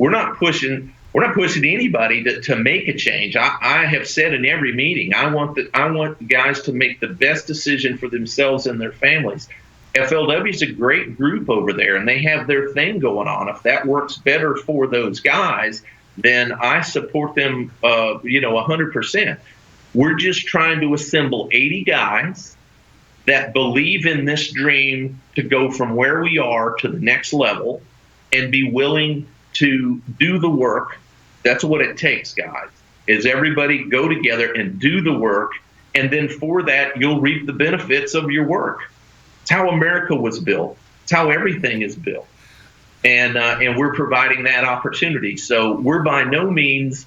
not pushing anybody to make a change. I have said in every meeting, I want guys to make the best decision for themselves and their families. FLW is a great group over there, and they have their thing going on. If that works better for those guys, then I support them, 100%. We're just trying to assemble 80 guys that believe in this dream to go from where we are to the next level and be willing to do the work. That's what it takes, guys, is everybody go together and do the work. And then for that, you'll reap the benefits of your work. It's how America was built. It's how everything is built. And we're providing that opportunity. So we're by no means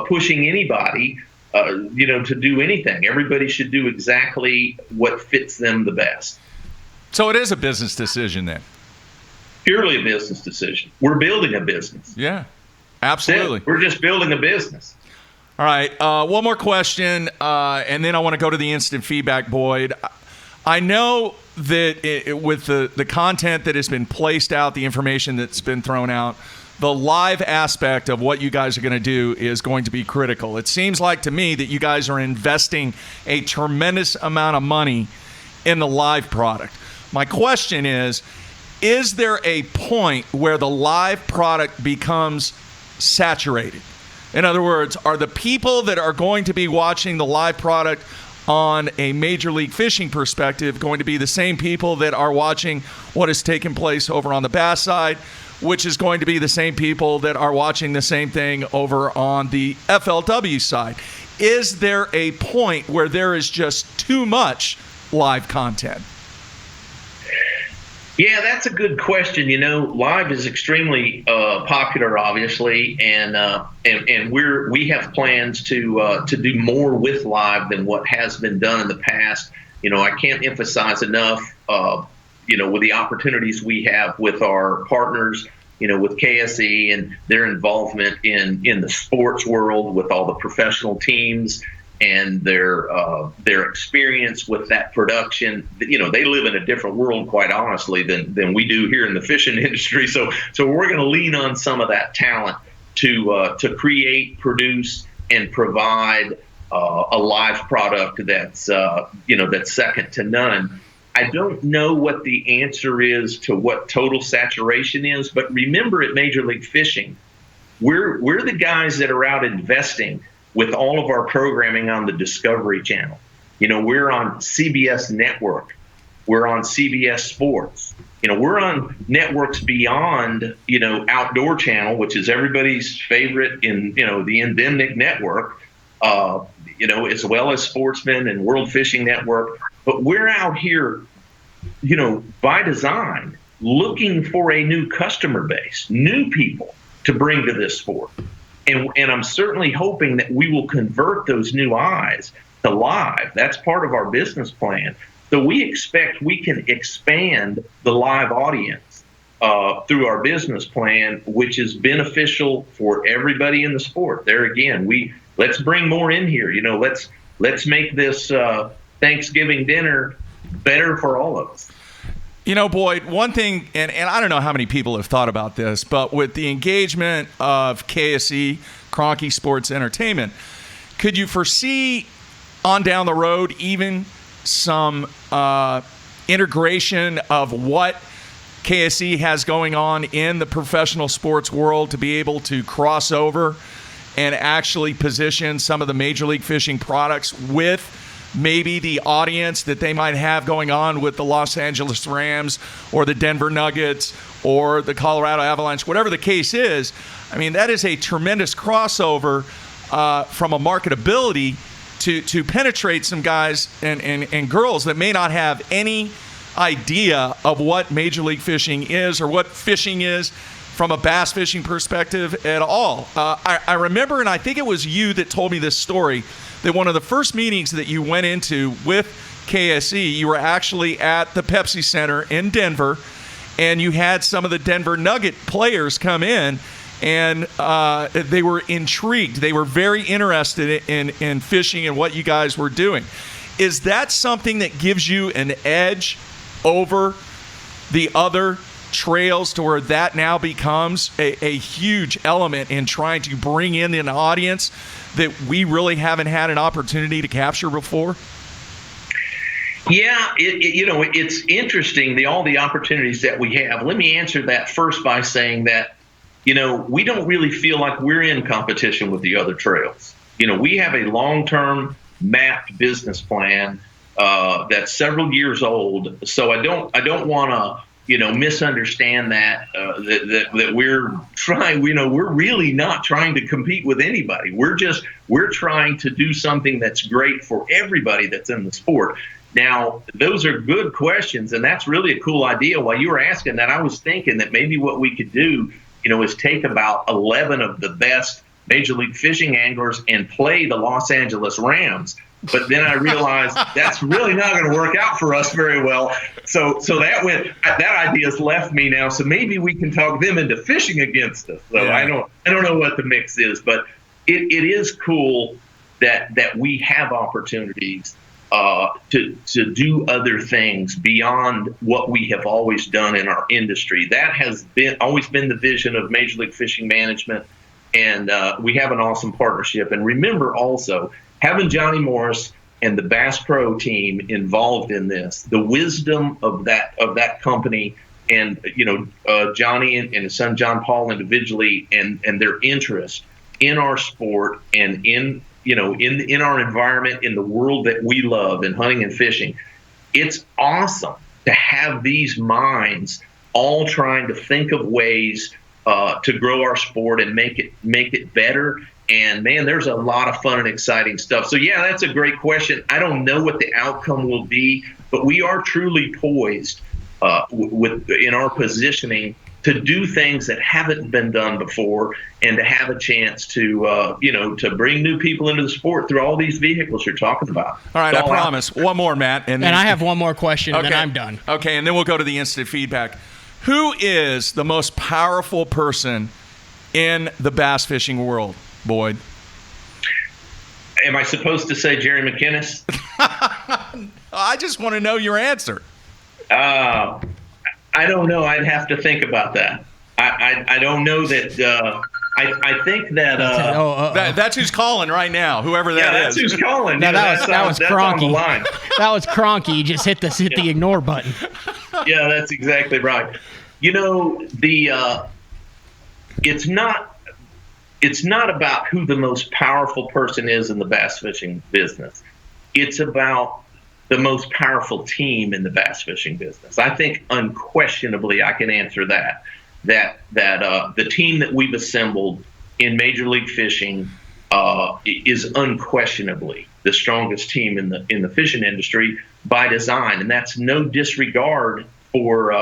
pushing anybody, to do anything. Everybody should do exactly what fits them the best. So it is a business decision then? Purely a business decision. We're building a business. Yeah, absolutely. We're just building a business. All right, one more question, and then I want to go to the instant feedback, Boyd. I know that with the content that has been placed out, the information that's been thrown out, the live aspect of what you guys are going to do is going to be critical. It seems like to me that you guys are investing a tremendous amount of money in the live product. My question is there a point where the live product becomes saturated? In other words, are the people that are going to be watching the live product on a Major League Fishing perspective going to be the same people that are watching what is taking place over on the bass side, which is going to be the same people that are watching the same thing over on the FLW side? Is there a point where there is just too much live content? Yeah, that's a good question. Live is extremely popular, obviously, and we have plans to do more with live than what has been done in the past. I can't emphasize enough, with the opportunities we have with our partners, with KSE and their involvement in the sports world with all the professional teams and their experience with that production. They live in a different world, quite honestly, than we do here in the fishing industry. So we're going to lean on some of that talent to create, produce, and provide a live product that's second to none. I don't know what the answer is to what total saturation is, but remember at Major League Fishing, we're the guys that are out investing with all of our programming on the Discovery Channel. We're on CBS Network. We're on CBS Sports. We're on networks beyond, Outdoor Channel, which is everybody's favorite in, the endemic network, as well as Sportsman and World Fishing Network. But we're out here, by design, looking for a new customer base, new people to bring to this sport. And I'm certainly hoping that we will convert those new eyes to live. That's part of our business plan. So we expect we can expand the live audience through our business plan, which is beneficial for everybody in the sport. There again, let's bring more in here. Let's make this Thanksgiving dinner better for all of us. Boyd, one thing, and I don't know how many people have thought about this, but with the engagement of KSE, Kroenke Sports Entertainment, could you foresee on down the road even some integration of what KSE has going on in the professional sports world to be able to cross over and actually position some of the Major League Fishing products with maybe the audience that they might have going on with the Los Angeles Rams or the Denver Nuggets or the Colorado Avalanche, whatever the case is? I mean, that is a tremendous crossover from a marketability to penetrate some guys and girls that may not have any idea of what Major League Fishing is or what fishing is from a bass fishing perspective at all. I remember, and I think it was you that told me this story, that one of the first meetings that you went into with KSE, you were actually at the Pepsi Center in Denver, and you had some of the Denver Nugget players come in, and they were intrigued. They were very interested in fishing and what you guys were doing. Is that something that gives you an edge over the other trails to where that now becomes a huge element in trying to bring in an audience that we really haven't had an opportunity to capture before? Yeah, it's interesting, all the opportunities that we have. Let me answer that first by saying that, we don't really feel like we're in competition with the other trails. We have a long-term mapped business plan that's several years old. So I don't want to, misunderstand that we're trying. We're really not trying to compete with anybody. We're trying to do something that's great for everybody that's in the sport. Now, those are good questions, and that's really a cool idea. While you were asking that, I was thinking that maybe what we could do, is take about 11 of the best Major League Fishing anglers and play the Los Angeles Rams. But then I realized that's really not going to work out for us very well. So that idea's left me now. So maybe we can talk them into fishing against us. So yeah. I don't know what the mix is, but it is cool that we have opportunities to do other things beyond what we have always done in our industry. That has always been the vision of Major League Fishing Management. And we have an awesome partnership. And remember also, having Johnny Morris and the Bass Pro team involved in this, the wisdom of that company, and Johnny and his son John Paul individually, and their interest in our sport and in our environment, in the world that we love, in hunting and fishing. It's awesome to have these minds all trying to think of ways to grow our sport and make it better. And man, there's a lot of fun and exciting stuff. So yeah, that's a great question. I don't know what the outcome will be, but we are truly poised in our positioning to do things that haven't been done before, and to have a chance to to bring new people into the sport through all these vehicles you're talking about. All right, I promise. One more, Matt, and I have one more question, and okay. then I'm done. Okay, and then we'll go to the instant feedback. Who is the most powerful person in the bass fishing world, Boyd? Am I supposed to say Jerry McInnes? I just want to know your answer. I don't know. I'd have to think about that. I don't know that. I think that. That's who's calling right now. Whoever that is. That's who's calling. No, that was Cronky. Line. That was Cronky. You just hit the ignore button. Yeah, that's exactly right. It's not about who the most powerful person is in the bass fishing business. It's about the most powerful team in the bass fishing business. I think unquestionably I can answer that the team that we've assembled in Major League Fishing is unquestionably the strongest team in the fishing industry by design, and that's no disregard for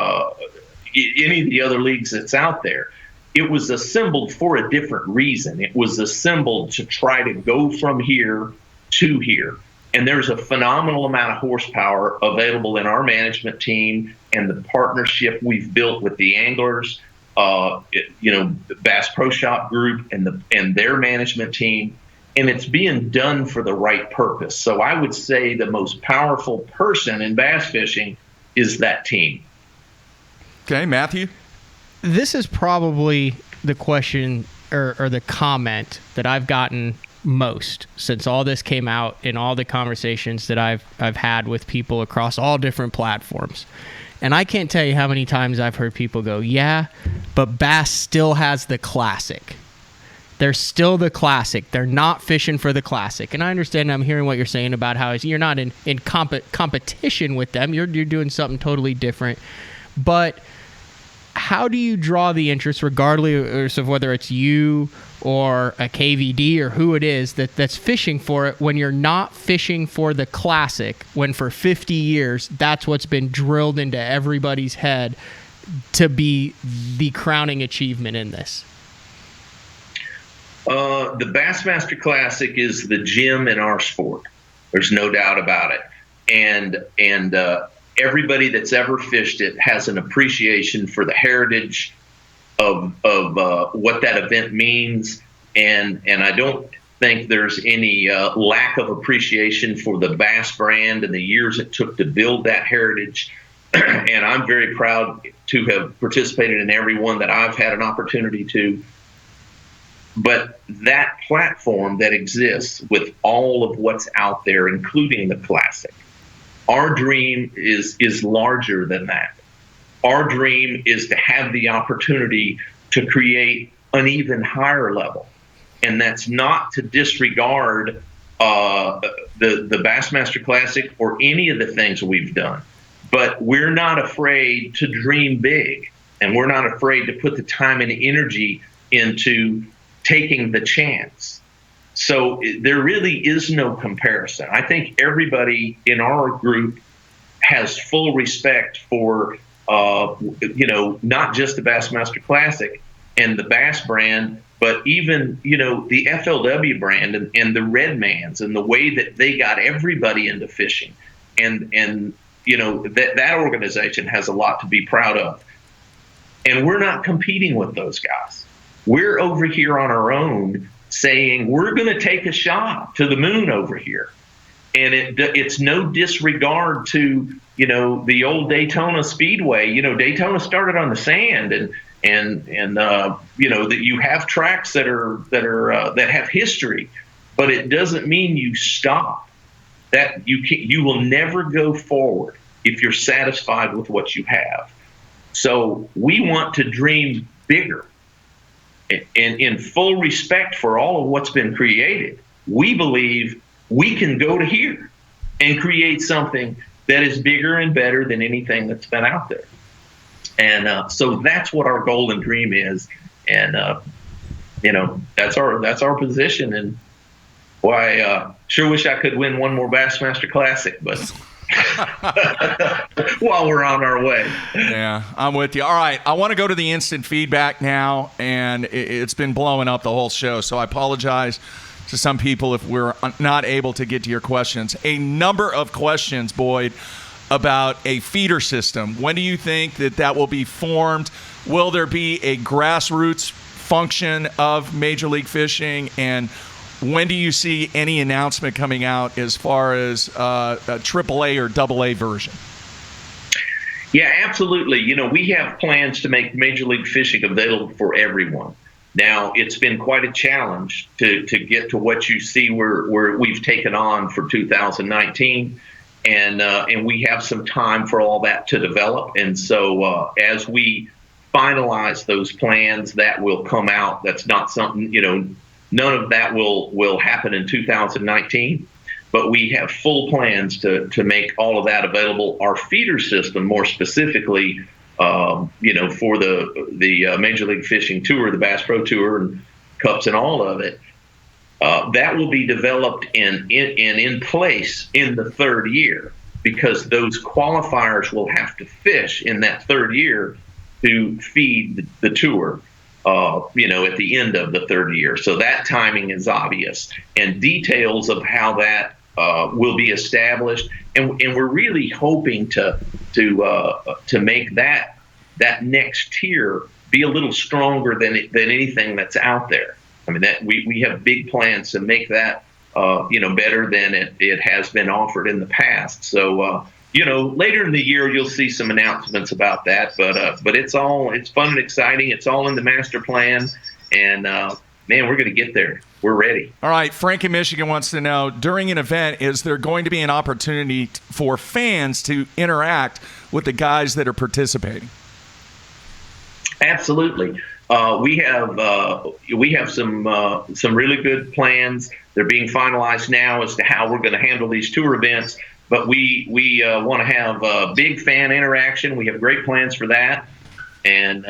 any of the other leagues that's out there. It was assembled for a different reason. It was assembled to try to go from here to here. And there's a phenomenal amount of horsepower available in our management team and the partnership we've built with the anglers, the Bass Pro Shop Group and their management team. And it's being done for the right purpose. So I would say the most powerful person in bass fishing is that team. Okay, Matthew? This is probably the question or the comment that I've gotten most since all this came out in all the conversations that I've had with people across all different platforms. And I can't tell you how many times I've heard people go, yeah, but bass still has the classic. They're still the classic. They're not fishing for the classic. And I understand, I'm hearing what you're saying about how you're not in competition with them. You're doing something totally different. But how do you draw the interest, regardless of whether it's you or a KVD or who it is that's fishing for it when you're not fishing for the classic, when for 50 years that's what's been drilled into everybody's head to be the crowning achievement in this? The Bassmaster Classic is the gem in our sport. There's no doubt about it. And everybody that's ever fished it has an appreciation for the heritage of what that event means. And I don't think there's any lack of appreciation for the Bass brand and the years it took to build that heritage. And I'm very proud to have participated in every one that I've had an opportunity to. But that platform that exists with all of what's out there, including the Classic, our dream is larger than that. Our dream is to have the opportunity to create an even higher level. And that's not to disregard the Bassmaster Classic or any of the things we've done. But we're not afraid to dream big, and we're not afraid to put the time and energy into taking the chance. So there really is no comparison. I think everybody in our group has full respect for, not just the Bassmaster Classic and the Bass brand, but even, the FLW brand and the Redmans and the way that they got everybody into fishing. And that organization has a lot to be proud of. And we're not competing with those guys. We're over here on our own saying we're going to take a shot to the moon over here. And it's no disregard to, the old Daytona Speedway. Daytona started on the sand, and that you have tracks that have history, but it doesn't mean you stop. That you will never go forward if you're satisfied with what you have. So we want to dream bigger. And in full respect for all of what's been created, we believe we can go to here and create something that is bigger and better than anything that's been out there. And so that's what our goal and dream is. And that's our position. And why sure wish I could win one more Bassmaster Classic, but while we're on our way. Yeah, I'm with you. All right, I want to go to the instant feedback now, and it's been blowing up the whole show, so I apologize to some people if we're not able to get to your questions. A number of questions, Boyd, about a feeder system. When do you think that will be formed? Will there be a grassroots function of Major League Fishing? And when do you see any announcement coming out as far as a AAA or AA version? Yeah, absolutely. We have plans to make Major League Fishing available for everyone. Now, it's been quite a challenge to get to what you see where we've taken on for 2019, and we have some time for all that to develop. And so as we finalize those plans, that will come out. That's not something, none of that will happen in 2019, but we have full plans to make all of that available. Our feeder system, more specifically, for the Major League Fishing Tour, the Bass Pro Tour, and Cups and all of it, that will be developed and in place in the third year, because those qualifiers will have to fish in that third year to feed the tour. At the end of the third year. So that timing is obvious, and details of how that will be established. And we're really hoping to make that next tier be a little stronger than anything that's out there. I mean, that we have big plans to make that better than it has been offered in the past. So later in the year, you'll see some announcements about that, but it's fun and exciting. It's all in the master plan, and man, we're going to get there. We're ready. All right, Frank in Michigan wants to know, during an event, is there going to be an opportunity for fans to interact with the guys that are participating? Absolutely. We have some really good plans. They're being finalized now as to how we're going to handle these tour events. But we want to have big fan interaction. We have great plans for that. And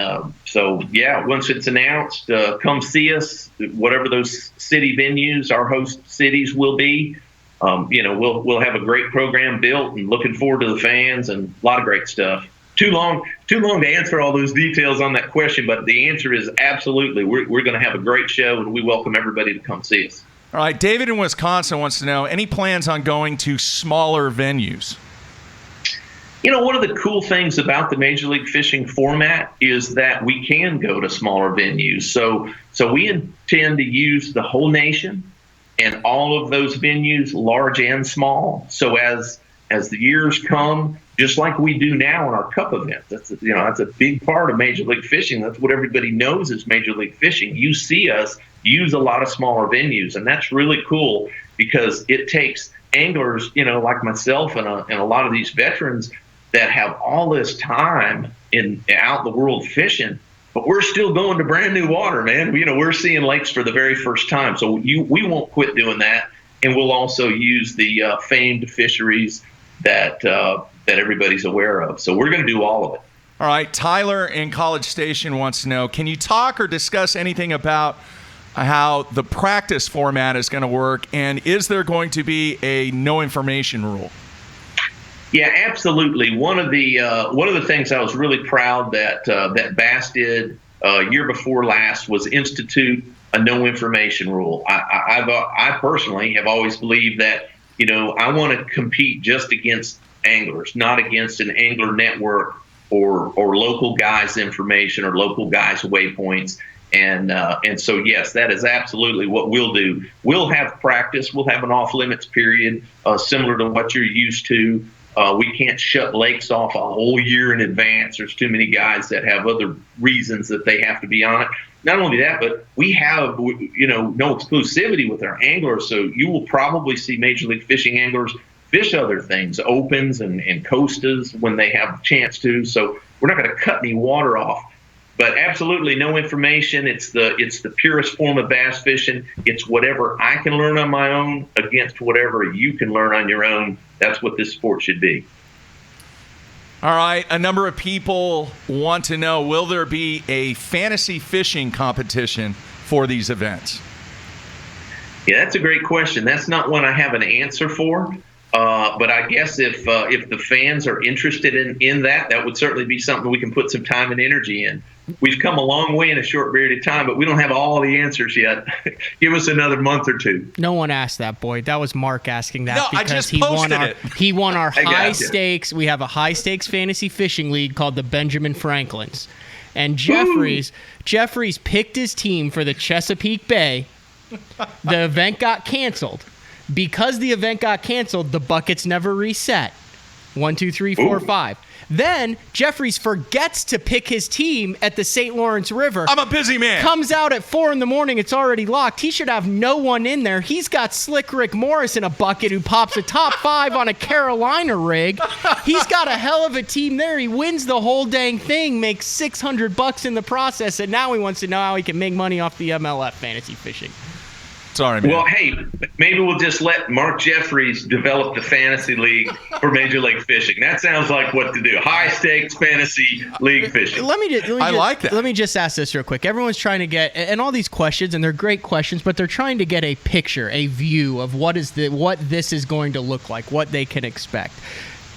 so, yeah, once it's announced, come see us, whatever those city venues, our host cities will be. We'll have a great program built, and looking forward to the fans and a lot of great stuff. Too long to answer all those details on that question, but the answer is absolutely. We're going to have a great show, and we welcome everybody to come see us. All right, David in Wisconsin wants to know, any plans on going to smaller venues? One of the cool things about the Major League Fishing format is that we can go to smaller venues. So we intend to use the whole nation and all of those venues, large and small. So as the years come, just like we do now in our Cup event, that's a big part of Major League Fishing. That's what everybody knows is Major League Fishing. You see us use a lot of smaller venues, and that's really cool because it takes anglers, like myself and a lot of these veterans that have all this time out in the world fishing, but we're still going to brand new water, man. We're seeing lakes for the very first time. So we won't quit doing that. And we'll also use the famed fisheries that everybody's aware of. So we're going to do all of it. All right. Tyler in College Station wants to know, can you talk or discuss anything about how the practice format is going to work? And is there going to be a no information rule? Yeah, absolutely. One of the things I was really proud that Bass did year before last was institute a no information rule. I personally have always believed that I want to compete just against anglers, not against an angler network or local guys' information or local guys' waypoints. And so yes, that is absolutely what we'll do. We'll have practice. We'll have an off limits period similar to what you're used to. We can't shut lakes off a whole year in advance. There's too many guys that have other reasons that they have to be on it. Not only that, but we have, no exclusivity with our anglers. So you will probably see Major League Fishing anglers fish other things, opens and coastas when they have a chance to. So we're not going to cut any water off. But absolutely no information. It's the purest form of bass fishing. It's whatever I can learn on my own against whatever you can learn on your own. That's what this sport should be. All right. A number of people want to know, will there be a fantasy fishing competition for these events? Yeah, that's a great question. That's not one I have an answer for. But I guess if the fans are interested in that would certainly be something we can put some time and energy in. We've come a long way in a short period of time, but we don't have all the answers yet. Give us another month or two. No one asked that, Boyd. That was Mark asking that because I just posted it. He won our high stakes. We have a high stakes fantasy fishing league called the Benjamin Franklins. And Jeffries picked his team for the Chesapeake Bay. The event got canceled. Because the event got canceled, the buckets never reset. 1, 2, 3, 4, 5. Then Jeffries forgets to pick his team at the St. Lawrence River. I'm a busy man. Comes out at 4 a.m. It's already locked. He should have no one in there. He's got Slick Rick Morris in a bucket who pops a top 5 on a Carolina rig. He's got a hell of a team there. He wins the whole dang thing, makes $600 in the process, and now he wants to know how he can make money off the MLF fantasy fishing. Sorry, man. Well, hey, maybe we'll just let Mark Jeffries develop the fantasy league for Major League Fishing. That sounds like what to do. High stakes fantasy league fishing. I like that. Let me just ask this real quick. Everyone's trying to get, and all these questions, and they're great questions, but they're trying to get a picture, a view of what this is going to look like, what they can expect.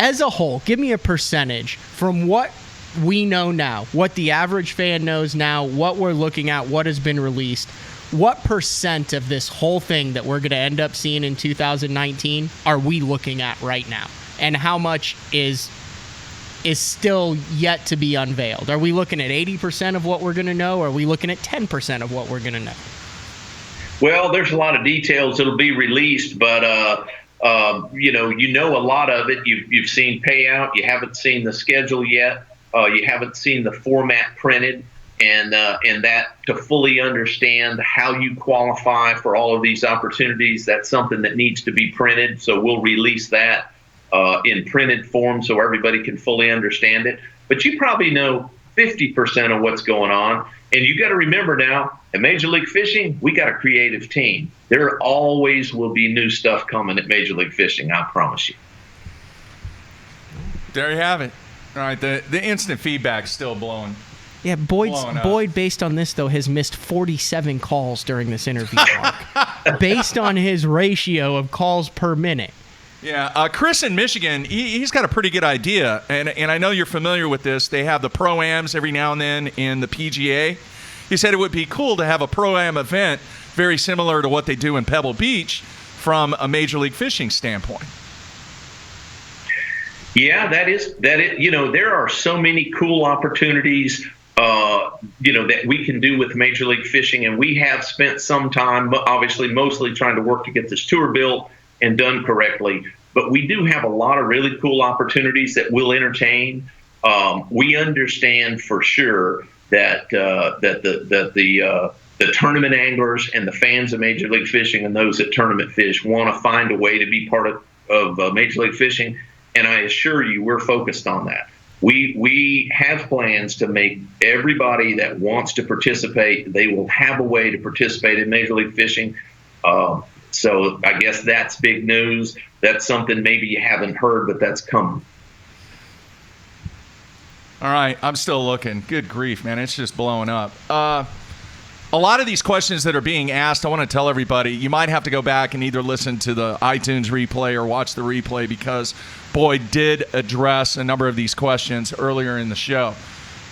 As a whole, give me a percentage from what we know now, what the average fan knows now, what we're looking at, what has been released. What percent of this whole thing that we're going to end up seeing in 2019 are we looking at right now? And how much is still yet to be unveiled? Are we looking at 80% of what we're going to know? Or are we looking at 10% of what we're going to know? Well, there's a lot of details that'll be released, but you know a lot of it. You've seen payout. You haven't seen the schedule yet. You haven't seen the format printed. And that to fully understand how you qualify for all of these opportunities, that's something that needs to be printed. So we'll release that in printed form so everybody can fully understand it. But you probably know 50% of what's going on. And you got to remember now, at Major League Fishing, we got a creative team. There always will be new stuff coming at Major League Fishing, I promise you. There you have it. All right, the instant feedback's still blowing. Yeah, Boyd, based on this, though, has missed 47 calls during this interview, Mark, based on his ratio of calls per minute. Yeah, Chris in Michigan, he's got a pretty good idea, and I know you're familiar with this. They have the Pro-Ams every now and then in the PGA. He said it would be cool to have a Pro-Am event very similar to what they do in Pebble Beach from a Major League Fishing standpoint. Yeah, that is. You know, there are so many cool opportunities, you know, that we can do with Major League Fishing, and we have spent some time, obviously, mostly trying to work to get this tour built and done correctly. But we do have a lot of really cool opportunities that we'll entertain. We understand for sure that the tournament anglers and the fans of Major League Fishing and those that tournament fish want to find a way to be part of Major League Fishing. And I assure you, we're focused on that. We have plans to make everybody that wants to participate, they will have a way to participate in Major League Fishing. So I guess that's big news. That's something maybe you haven't heard, but that's coming. All right, I'm still looking. Good grief, man. It's just blowing up. A lot of these questions that are being asked, I want to tell everybody, you might have to go back and either listen to the iTunes replay or watch the replay because Boyd did address a number of these questions earlier in the show.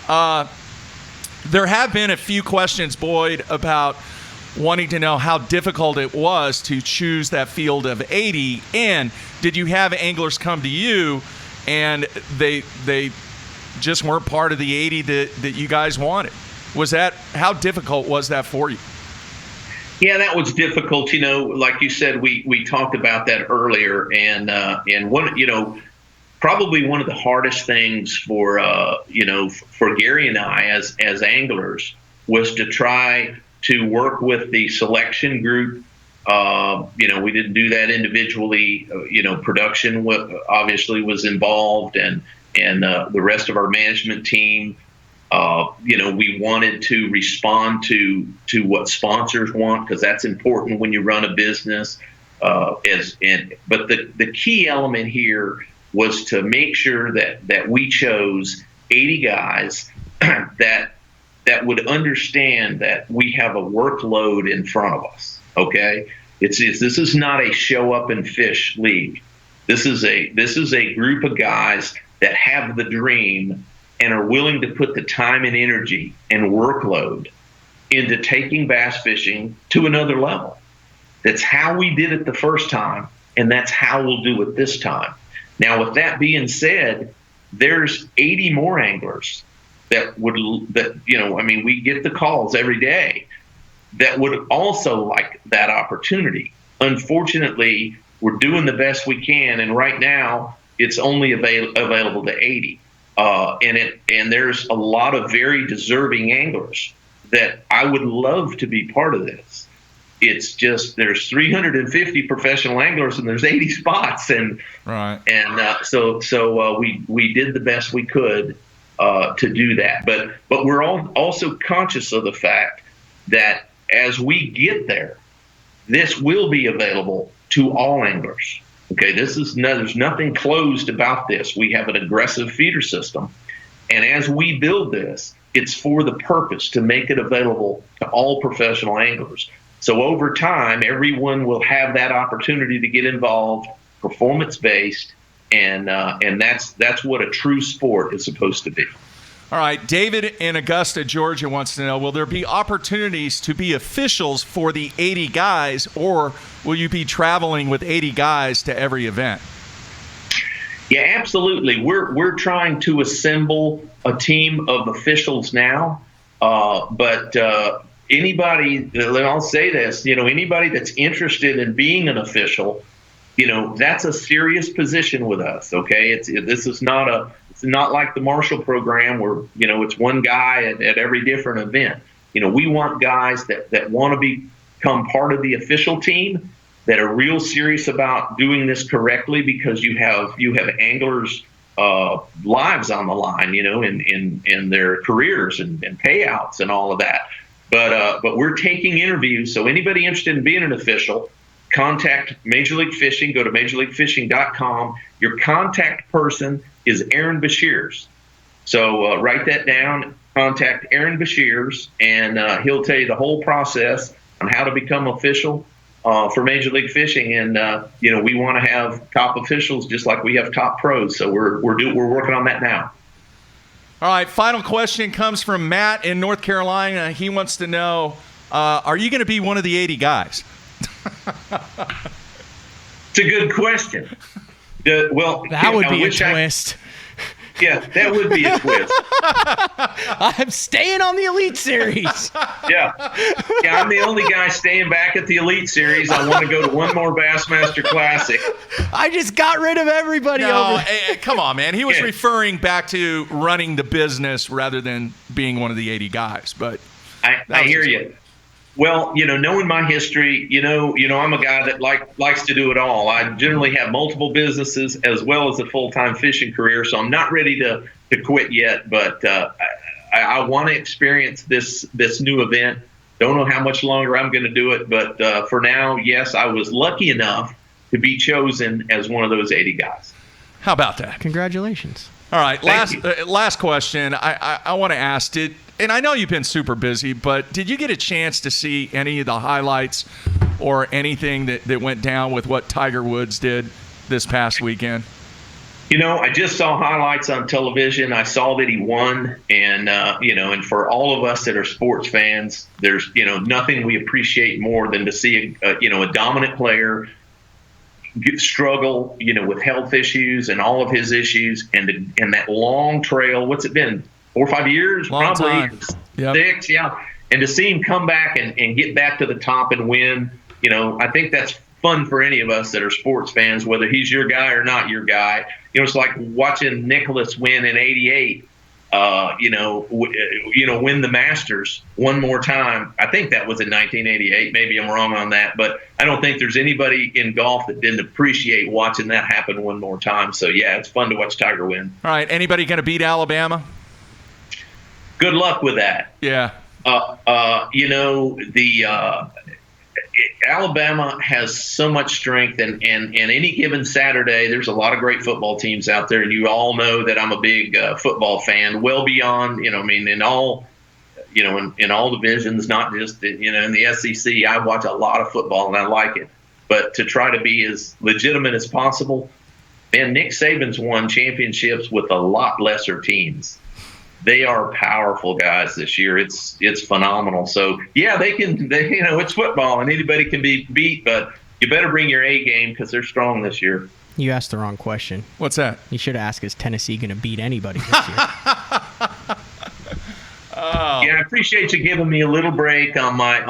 There have been a few questions, Boyd, about wanting to know how difficult it was to choose that field of 80, and did you have anglers come to you and they just weren't part of the 80 that you guys wanted? How difficult was that for you? Yeah, that was difficult. You know, like you said, we talked about that earlier, and one, you know, probably one of the hardest things for for Gary and I as anglers was to try to work with the selection group. You know, we didn't do that individually. You know, production obviously was involved, and the rest of our management team. You know, we wanted to respond to what sponsors want, because that's important when you run a business. But the key element here was to make sure that we chose 80 guys that would understand that we have a workload in front of us. Okay, this is not a show up and fish league. This is a group of guys that have the dream and are willing to put the time and energy and workload into taking bass fishing to another level. That's how we did it the first time, and that's how we'll do it this time. Now, with that being said, there's 80 more anglers that you know, I mean, we get the calls every day that would also like that opportunity. Unfortunately, we're doing the best we can, and right now it's only available to 80. And there's a lot of very deserving anglers that I would love to be part of this. It's just there's 350 professional anglers and there's 80 spots, and so we did the best we could to do that. But we're also conscious of the fact that as we get there, this will be available to all anglers. Okay, there's nothing closed about this. We have an aggressive feeder system, and as we build this, it's for the purpose to make it available to all professional anglers. So over time, everyone will have that opportunity to get involved, performance-based, and that's what a true sport is supposed to be. All right, David in Augusta, Georgia wants to know, will there be opportunities to be officials for the 80 guys, or will you be traveling with 80 guys to every event? Yeah, absolutely. We're trying to assemble a team of officials now, but anybody, I'll say this, you know, anybody that's interested in being an official, you know, that's a serious position with us. Okay, this is not like the Marshall program where, you know, it's one guy at every different event. You know, we want guys that want to become part of the official team, that are real serious about doing this correctly, because you have anglers' lives on the line, you know, in their careers and payouts and all of that. But we're taking interviews, so anybody interested in being an official, contact Major League Fishing. Go to majorleaguefishing.com. Your contact person is Aaron Bashirs. So write that down, contact Aaron Bashirs, and he'll tell you the whole process on how to become official for Major League Fishing. And we want to have top officials just like we have top pros. So we're working on that now. All right, final question comes from Matt in North Carolina. He wants to know, are you going to be one of the 80 guys? It's a good question. That would be a twist. Yeah, that would be a twist. I'm staying on the Elite Series. Yeah, I'm the only guy staying back at the Elite Series. I want to go to one more Bassmaster Classic. I just got rid of everybody over. Hey, come on, man. He was referring back to running the business rather than being one of the 80 guys. But I hear you. Well, knowing my history, I'm a guy that likes to do it all. I generally have multiple businesses as well as a full-time fishing career, so I'm not ready to quit yet. But I want to experience this new event. Don't know how much longer I'm going to do it, but for now, yes, I was lucky enough to be chosen as one of those 80 guys. How about that? Congratulations. All right, last question. I want to ask, and I know you've been super busy, but did you get a chance to see any of the highlights or anything that went down with what Tiger Woods did this past weekend? I just saw highlights on television. I saw that he won, and and for all of us that are sports fans, there's nothing we appreciate more than to see a dominant player struggle with health issues and all of his issues, and that long trail. What's it been? 4 or 5 years, long probably time. 6, yeah. And to see him come back and get back to the top and win, I think that's fun for any of us that are sports fans, whether he's your guy or not your guy. It's like watching Nicholas win in '88. Win the Masters one more time. I think that was in 1988. Maybe I'm wrong on that, but I don't think there's anybody in golf that didn't appreciate watching that happen one more time. So yeah, it's fun to watch Tiger win. All right, anybody going to beat Alabama? Good luck with that. Yeah. Alabama has so much strength, and any given Saturday, there's a lot of great football teams out there, and you all know that I'm a big football fan, well beyond, in all divisions, not just, in the SEC. I watch a lot of football, and I like it. But to try to be as legitimate as possible, man, Nick Saban's won championships with a lot lesser teams. They are powerful guys this year. It's phenomenal. So yeah, it's football and anybody can be beat, but you better bring your A game because they're strong this year. You asked the wrong question. What's that? You should ask, is Tennessee going to beat anybody this year? Yeah, I appreciate you giving me a little break on my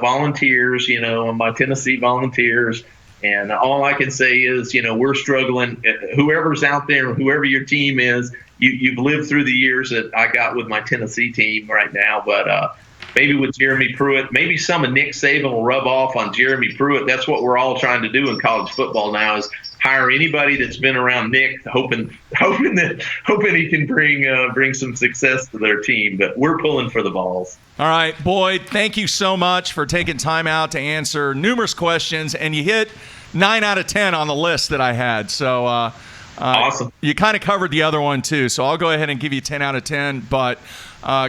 volunteers, on my Tennessee Volunteers. And all I can say is, we're struggling. Whoever's out there, whoever your team is, you've lived through the years that I got with my Tennessee team right now. But maybe with Jeremy Pruitt, maybe some of Nick Saban will rub off on Jeremy Pruitt. That's what we're all trying to do in college football now, is hire anybody that's been around Nick, hoping he can bring some success to their team. But we're pulling for the balls. All right, Boyd, thank you so much for taking time out to answer numerous questions, and you hit 9 out of 10 on the list that I had. So awesome. You kind of covered the other one too, so I'll go ahead and give you 10 out of 10. But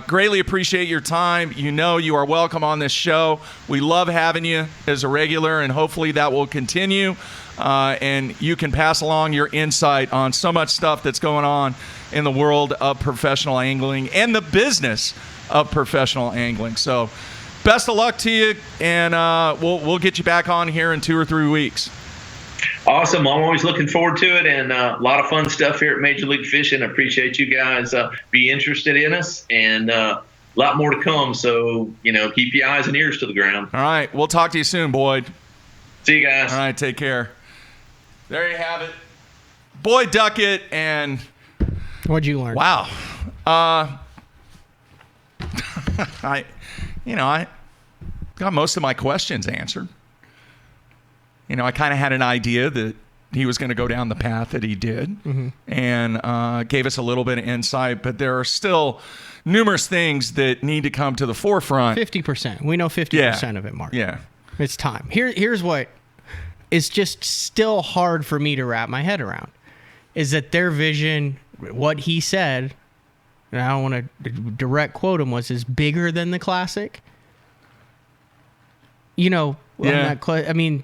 greatly appreciate your time. You are welcome on this show. We love having you as a regular, and hopefully that will continue. And you can pass along your insight on so much stuff that's going on in the world of professional angling and the business of professional angling. So best of luck to you, and we'll get you back on here in 2 or 3 weeks. Awesome. I'm always looking forward to it, and a lot of fun stuff here at Major League Fishing. I appreciate you guys be interested in us, and a lot more to come. So, keep your eyes and ears to the ground. All right. We'll talk to you soon, Boyd. See you guys. All right. Take care. There you have it. Boyd Duckett. And what'd you learn? Wow. I got most of my questions answered. I kind of had an idea that he was going to go down the path that he did, and gave us a little bit of insight, but there are still numerous things that need to come to the forefront. 50%. We know 50% of it, Mark. Yeah. It's time. Here's what is just still hard for me to wrap my head around, is that their vision, what he said, and I don't want to direct quote him, was bigger than the Classic. You know, I mean,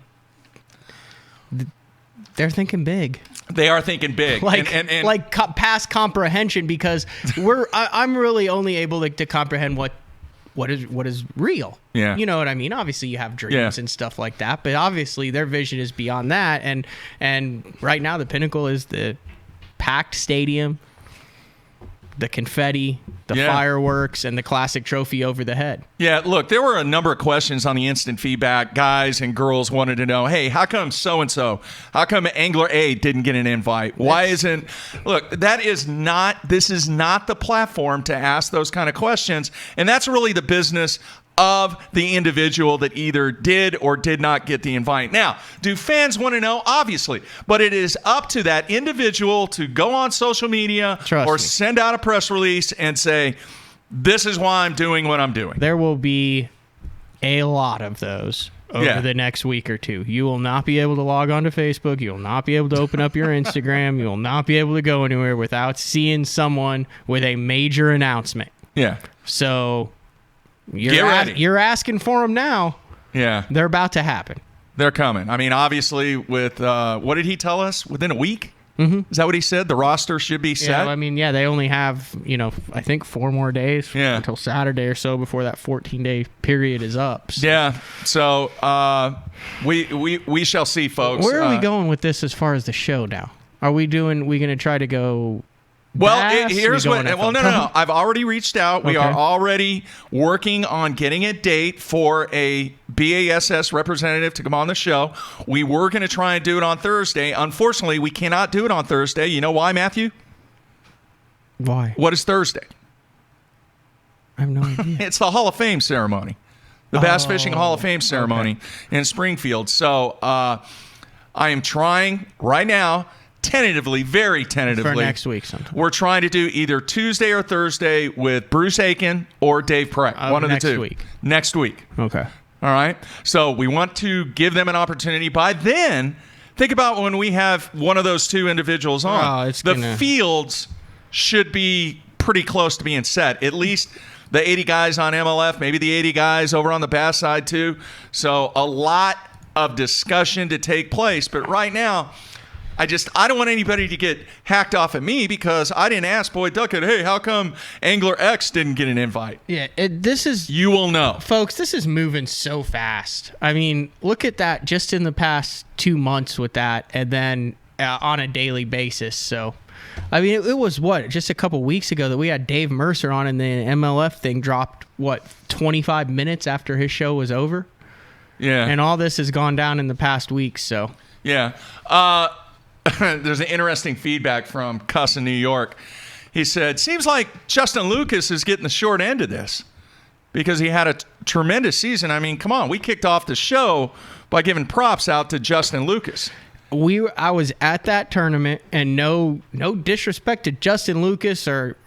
they're thinking big. They are thinking big, like past comprehension, because I'm really only able to comprehend what is real. Yeah. You know what I mean? Obviously you have dreams and stuff like that, but obviously their vision is beyond that. And right now the pinnacle is the packed stadium, the confetti, the fireworks, and the Classic trophy over the head. Yeah, look, there were a number of questions on the instant feedback. Guys and girls wanted to know, hey, how come so-and-so? How come Angler A didn't get an invite? Why isn't... Look, this is not the platform to ask those kind of questions, and that's really the business of the individual that either did or did not get the invite. Now, do fans want to know? Obviously. But it is up to that individual to go on social media or send out a press release and say, this is why I'm doing what I'm doing. There will be a lot of those over the next week or two. You will not be able to log on to Facebook. You will not be able to open up your Instagram. You will not be able to go anywhere without seeing someone with a major announcement. Yeah. So... Get ready. You're asking for them now. Yeah. They're about to happen. They're coming. I mean, obviously, with what did he tell us? Within a week? Mm-hmm. Is that what he said? The roster should be set? Yeah, I mean, they only have, I think 4 more days until Saturday or so before that 14-day period is up. So. Yeah. So we shall see, folks. Where are we going with this as far as the show now? Are we going to try to go... Well, here's what... Well, no. I've already reached out. We are already working on getting a date for a BASS representative to come on the show. We were going to try and do it on Thursday. Unfortunately, we cannot do it on Thursday. You know why, Matthew? Why? What is Thursday? I have no idea. It's the Hall of Fame ceremony. The Bass Fishing Hall of Fame ceremony in Springfield. So I am trying right now... Tentatively, very tentatively. For next week sometime. We're trying to do either Tuesday or Thursday with Bruce Aiken or Dave Preck. One of the two. Next week. Okay. All right. So we want to give them an opportunity. By then, think about when we have one of those two individuals on. Fields should be pretty close to being set. At least the 80 guys on MLF, maybe the 80 guys over on the Bass side too. So a lot of discussion to take place. But right now... I don't want anybody to get hacked off at me because I didn't ask Boyd Duckett, hey, how come Angler X didn't get an invite? Yeah, you will know. Folks, this is moving so fast. I mean, look at that just in the past 2 months with that and then on a daily basis. So, I mean, it was just a couple weeks ago that we had Dave Mercer on and the MLF thing dropped, 25 minutes after his show was over? Yeah. And all this has gone down in the past week, so. Yeah. There's an interesting feedback from Cuss in New York. He said, seems like Justin Lucas is getting the short end of this because he had a tremendous season. I mean, come on. We kicked off the show by giving props out to Justin Lucas. I was at that tournament, and no disrespect to Justin Lucas or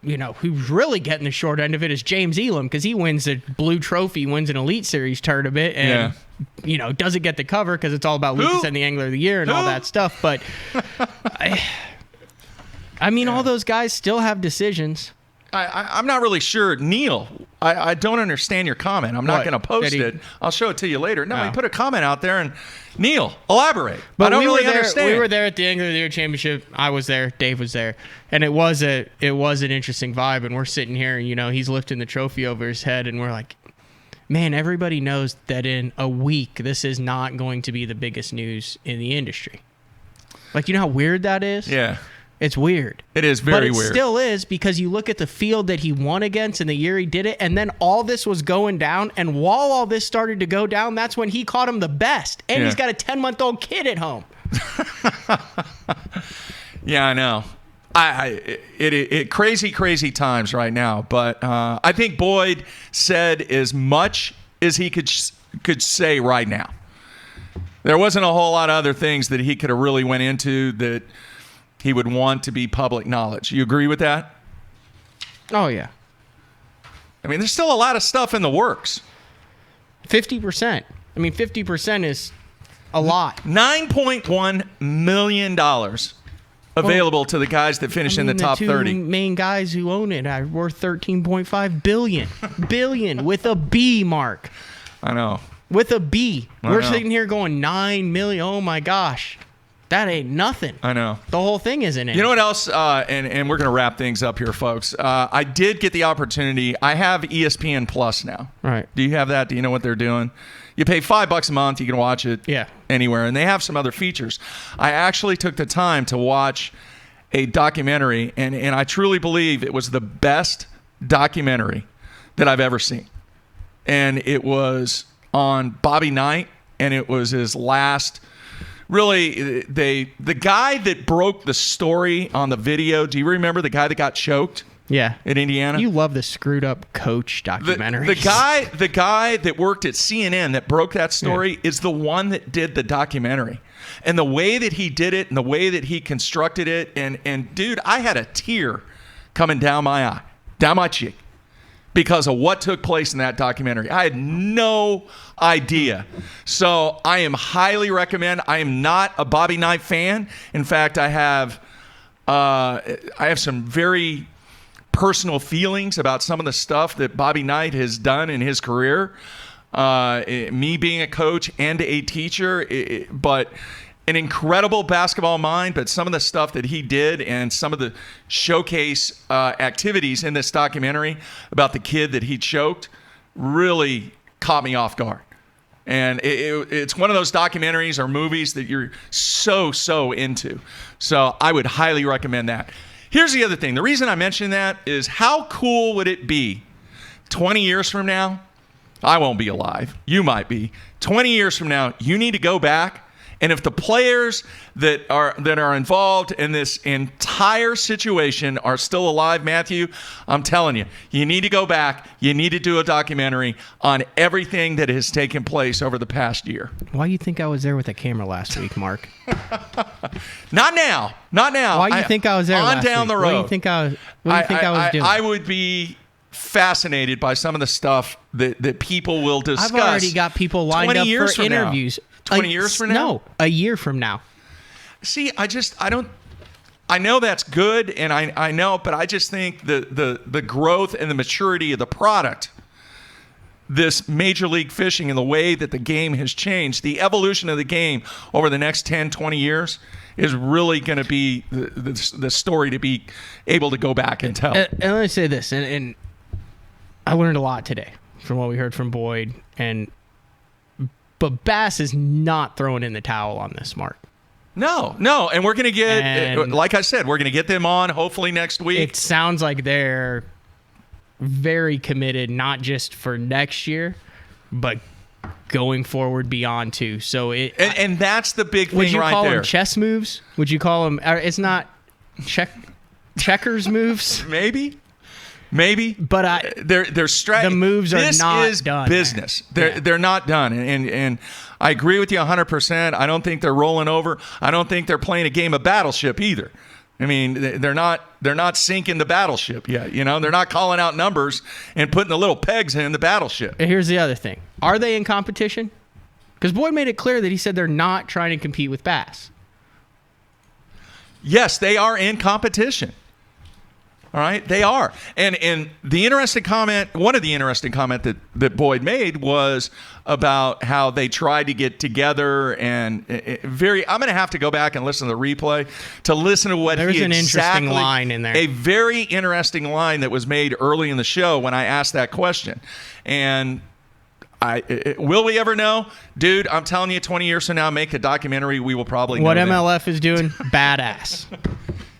who's really getting the short end of it is James Elam because he wins a Blue Trophy, wins an Elite Series tournament, and doesn't get the cover because it's all about Lucas and the Angler of the Year and all that stuff. But I mean, all those guys still have decisions. I'm not really sure. Neil, I don't understand your comment. I'm not going to post it. I'll show it to you later. No, he put a comment out there, and Neil, elaborate. But I don't really understand. We were there at the Angler of the Year Championship. I was there. Dave was there. And it was an interesting vibe, and we're sitting here, and, he's lifting the trophy over his head, and we're like, man, everybody knows that in a week, this is not going to be the biggest news in the industry. Like, you know how weird that is? Yeah. It's weird. It is very weird. But it still is because you look at the field that he won against and the year he did it, and then all this was going down, and while all this started to go down, that's when he caught him the best. And he's got a 10-month-old kid at home. Yeah, I know. It crazy times right now. But I think Boyd said as much as he could say right now. There wasn't a whole lot of other things that he could have really went into that he would want to be public knowledge. You agree with that? Oh, yeah. I mean, there's still a lot of stuff in the works. 50%. I mean, 50% is a lot. $9.1 million available to the guys that finish in the top 30. The main guys who own it are worth $13.5 billion with a B, Mark. I know. With a B. I We're know. sitting here going $9 million. Oh my gosh. That ain't nothing. I know. The whole thing isn't it. You know what else? And we're going to wrap things up here, folks. I did get the opportunity. I have ESPN Plus now. Right. Do you have that? Do you know what they're doing? You pay $5 a month. You can watch it anywhere. And they have some other features. I actually took the time to watch a documentary, and I truly believe it was the best documentary that I've ever seen. And it was on Bobby Knight, and it was his last... Really, the guy that broke the story on the video, do you remember the guy that got choked? Yeah. In Indiana? You love the screwed up coach documentaries. The guy that worked at CNN that broke that story is the one that did the documentary. And the way that he did it and the way that he constructed it, and dude, I had a tear coming down my eye, down my cheek, because of what took place in that documentary. I had no idea. So I am highly recommend. I am not a Bobby Knight fan. In fact, I have some very personal feelings about some of the stuff that Bobby Knight has done in his career. Me being a coach and a teacher, but an incredible basketball mind, but some of the stuff that he did and some of the showcase activities in this documentary about the kid that he choked really caught me off guard. And it's one of those documentaries or movies that you're so into. So I would highly recommend that. Here's the other thing. The reason I mention that is how cool would it be 20 years from now? I won't be alive. You might be. 20 years from now, you need to go back. And if the players that are involved in this entire situation are still alive, Matthew, I'm telling you, you need to go back. You need to do a documentary on everything that has taken place over the past year. Why do you think I was there with a camera last week, Mark? Not now. Why do you think I was there last down week? the road. What do you think I was doing? I would be fascinated by some of the stuff that people will discuss. I've already got people lined up for interviews. 20 years from now? No, a year from now. See, I know that's good, and I know, but I just think the growth and the maturity of the product, this Major League Fishing and the way that the game has changed, the evolution of the game over the next 10, 20 years is really going to be the story to be able to go back and tell. And let me say this, and I learned a lot today from what we heard from Boyd, but Bass is not throwing in the towel on this, Mark. No, and we're going to get, like I said, we're going to get them on hopefully next week. It sounds like they're very committed, not just for next year, but going forward beyond too. So and that's the big thing right there. Would you call them chess moves? Would you call them? It's not checkers moves. Maybe, but they're the moves are not done. Business. They're not done, and I agree with you 100%. I don't think they're rolling over. I don't think they're playing a game of Battleship either. I mean, they're not sinking the battleship yet. You know, they're not calling out numbers and putting the little pegs in the battleship. And here's the other thing: are they in competition? Because Boyd made it clear that he said they're not trying to compete with Bass. Yes, they are in competition. All right, they are. And the interesting comment, one of the interesting comment that Boyd made was about how they tried to get together and I'm going to have to go back and listen to the replay to listen to what There's an interesting line in there. A very interesting line that was made early in the show when I asked that question. And will we ever know? Dude, I'm telling you, 20 years from now, make a documentary, we will probably know what that. MLF is doing, badass.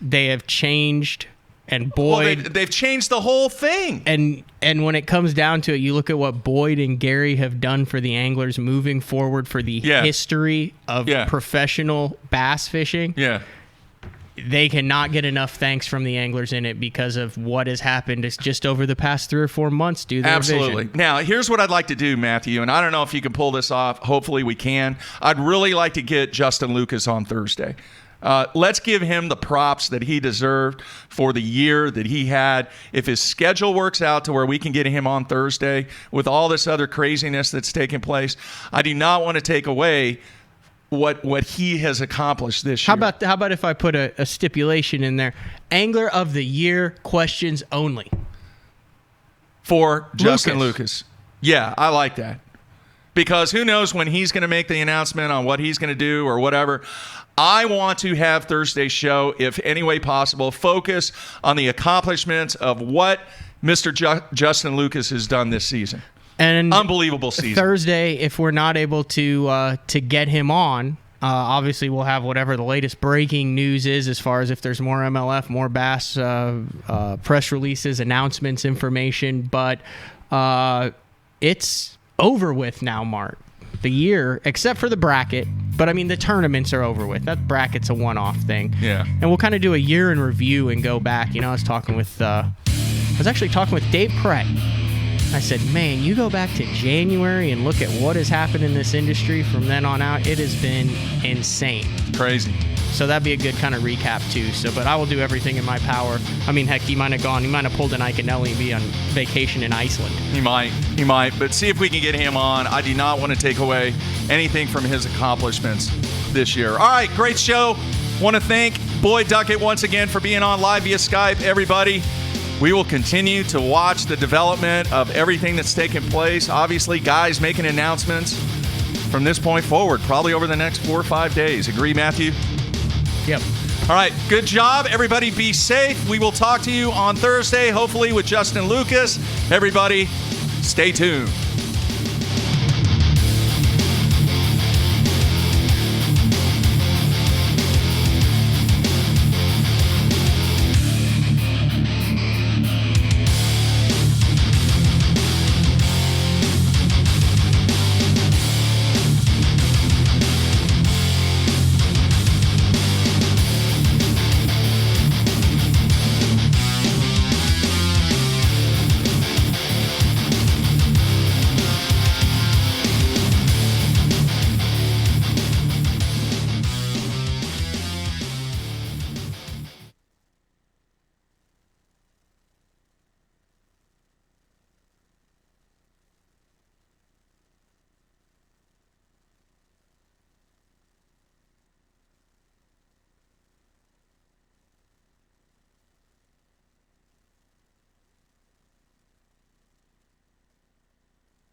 They have changed. And Boyd, they've changed the whole thing. And when it comes down to it, you look at what Boyd and Gary have done for the anglers moving forward for the history of professional bass fishing. Yeah. They cannot get enough thanks from the anglers in it because of what has happened. It's just over the past 3 or 4 months, dude. Absolutely. Vision. Now, here's what I'd like to do, Matthew, and I don't know if you can pull this off. Hopefully we can. I'd really like to get Justin Lucas on Thursday. Let's give him the props that he deserved for the year that he had. If his schedule works out to where we can get him on Thursday with all this other craziness that's taking place, I do not want to take away what he has accomplished this How year. about if I put a stipulation in there? Angler of the Year questions only. For Justin Lucas. Yeah, I like that. Because who knows when he's going to make the announcement on what he's going to do or whatever. I want to have Thursday's show, if any way possible, focus on the accomplishments of what Mr. Justin Lucas has done this season. And unbelievable season. Thursday, if we're not able to get him on, obviously we'll have whatever the latest breaking news is as far as if there's more MLF, more Bass press releases, announcements, information. But it's over with now, Mark. The year, except for the bracket. But, I mean, the tournaments are over with. That bracket's a one-off thing. Yeah. And we'll kind of do a year in review and go back. You know, I was actually talking with Dave Pratt. I said, man, you go back to January and look at what has happened in this industry from then on out. It has been insane. Crazy. So that'd be a good kind of recap, too. But I will do everything in my power. I mean, heck, he might have pulled an Iconelli and be on vacation in Iceland. He might. But see if we can get him on. I do not want to take away anything from his accomplishments this year. All right, great show. Want to thank Boyd Duckett once again for being on live via Skype. Everybody, we will continue to watch the development of everything that's taking place. Obviously, guys making announcements from this point forward, probably over the next 4 or 5 days. Agree, Matthew? Yep. All right, good job. Everybody be safe. We will talk to you on Thursday, hopefully with Justin Lucas. Everybody, stay tuned.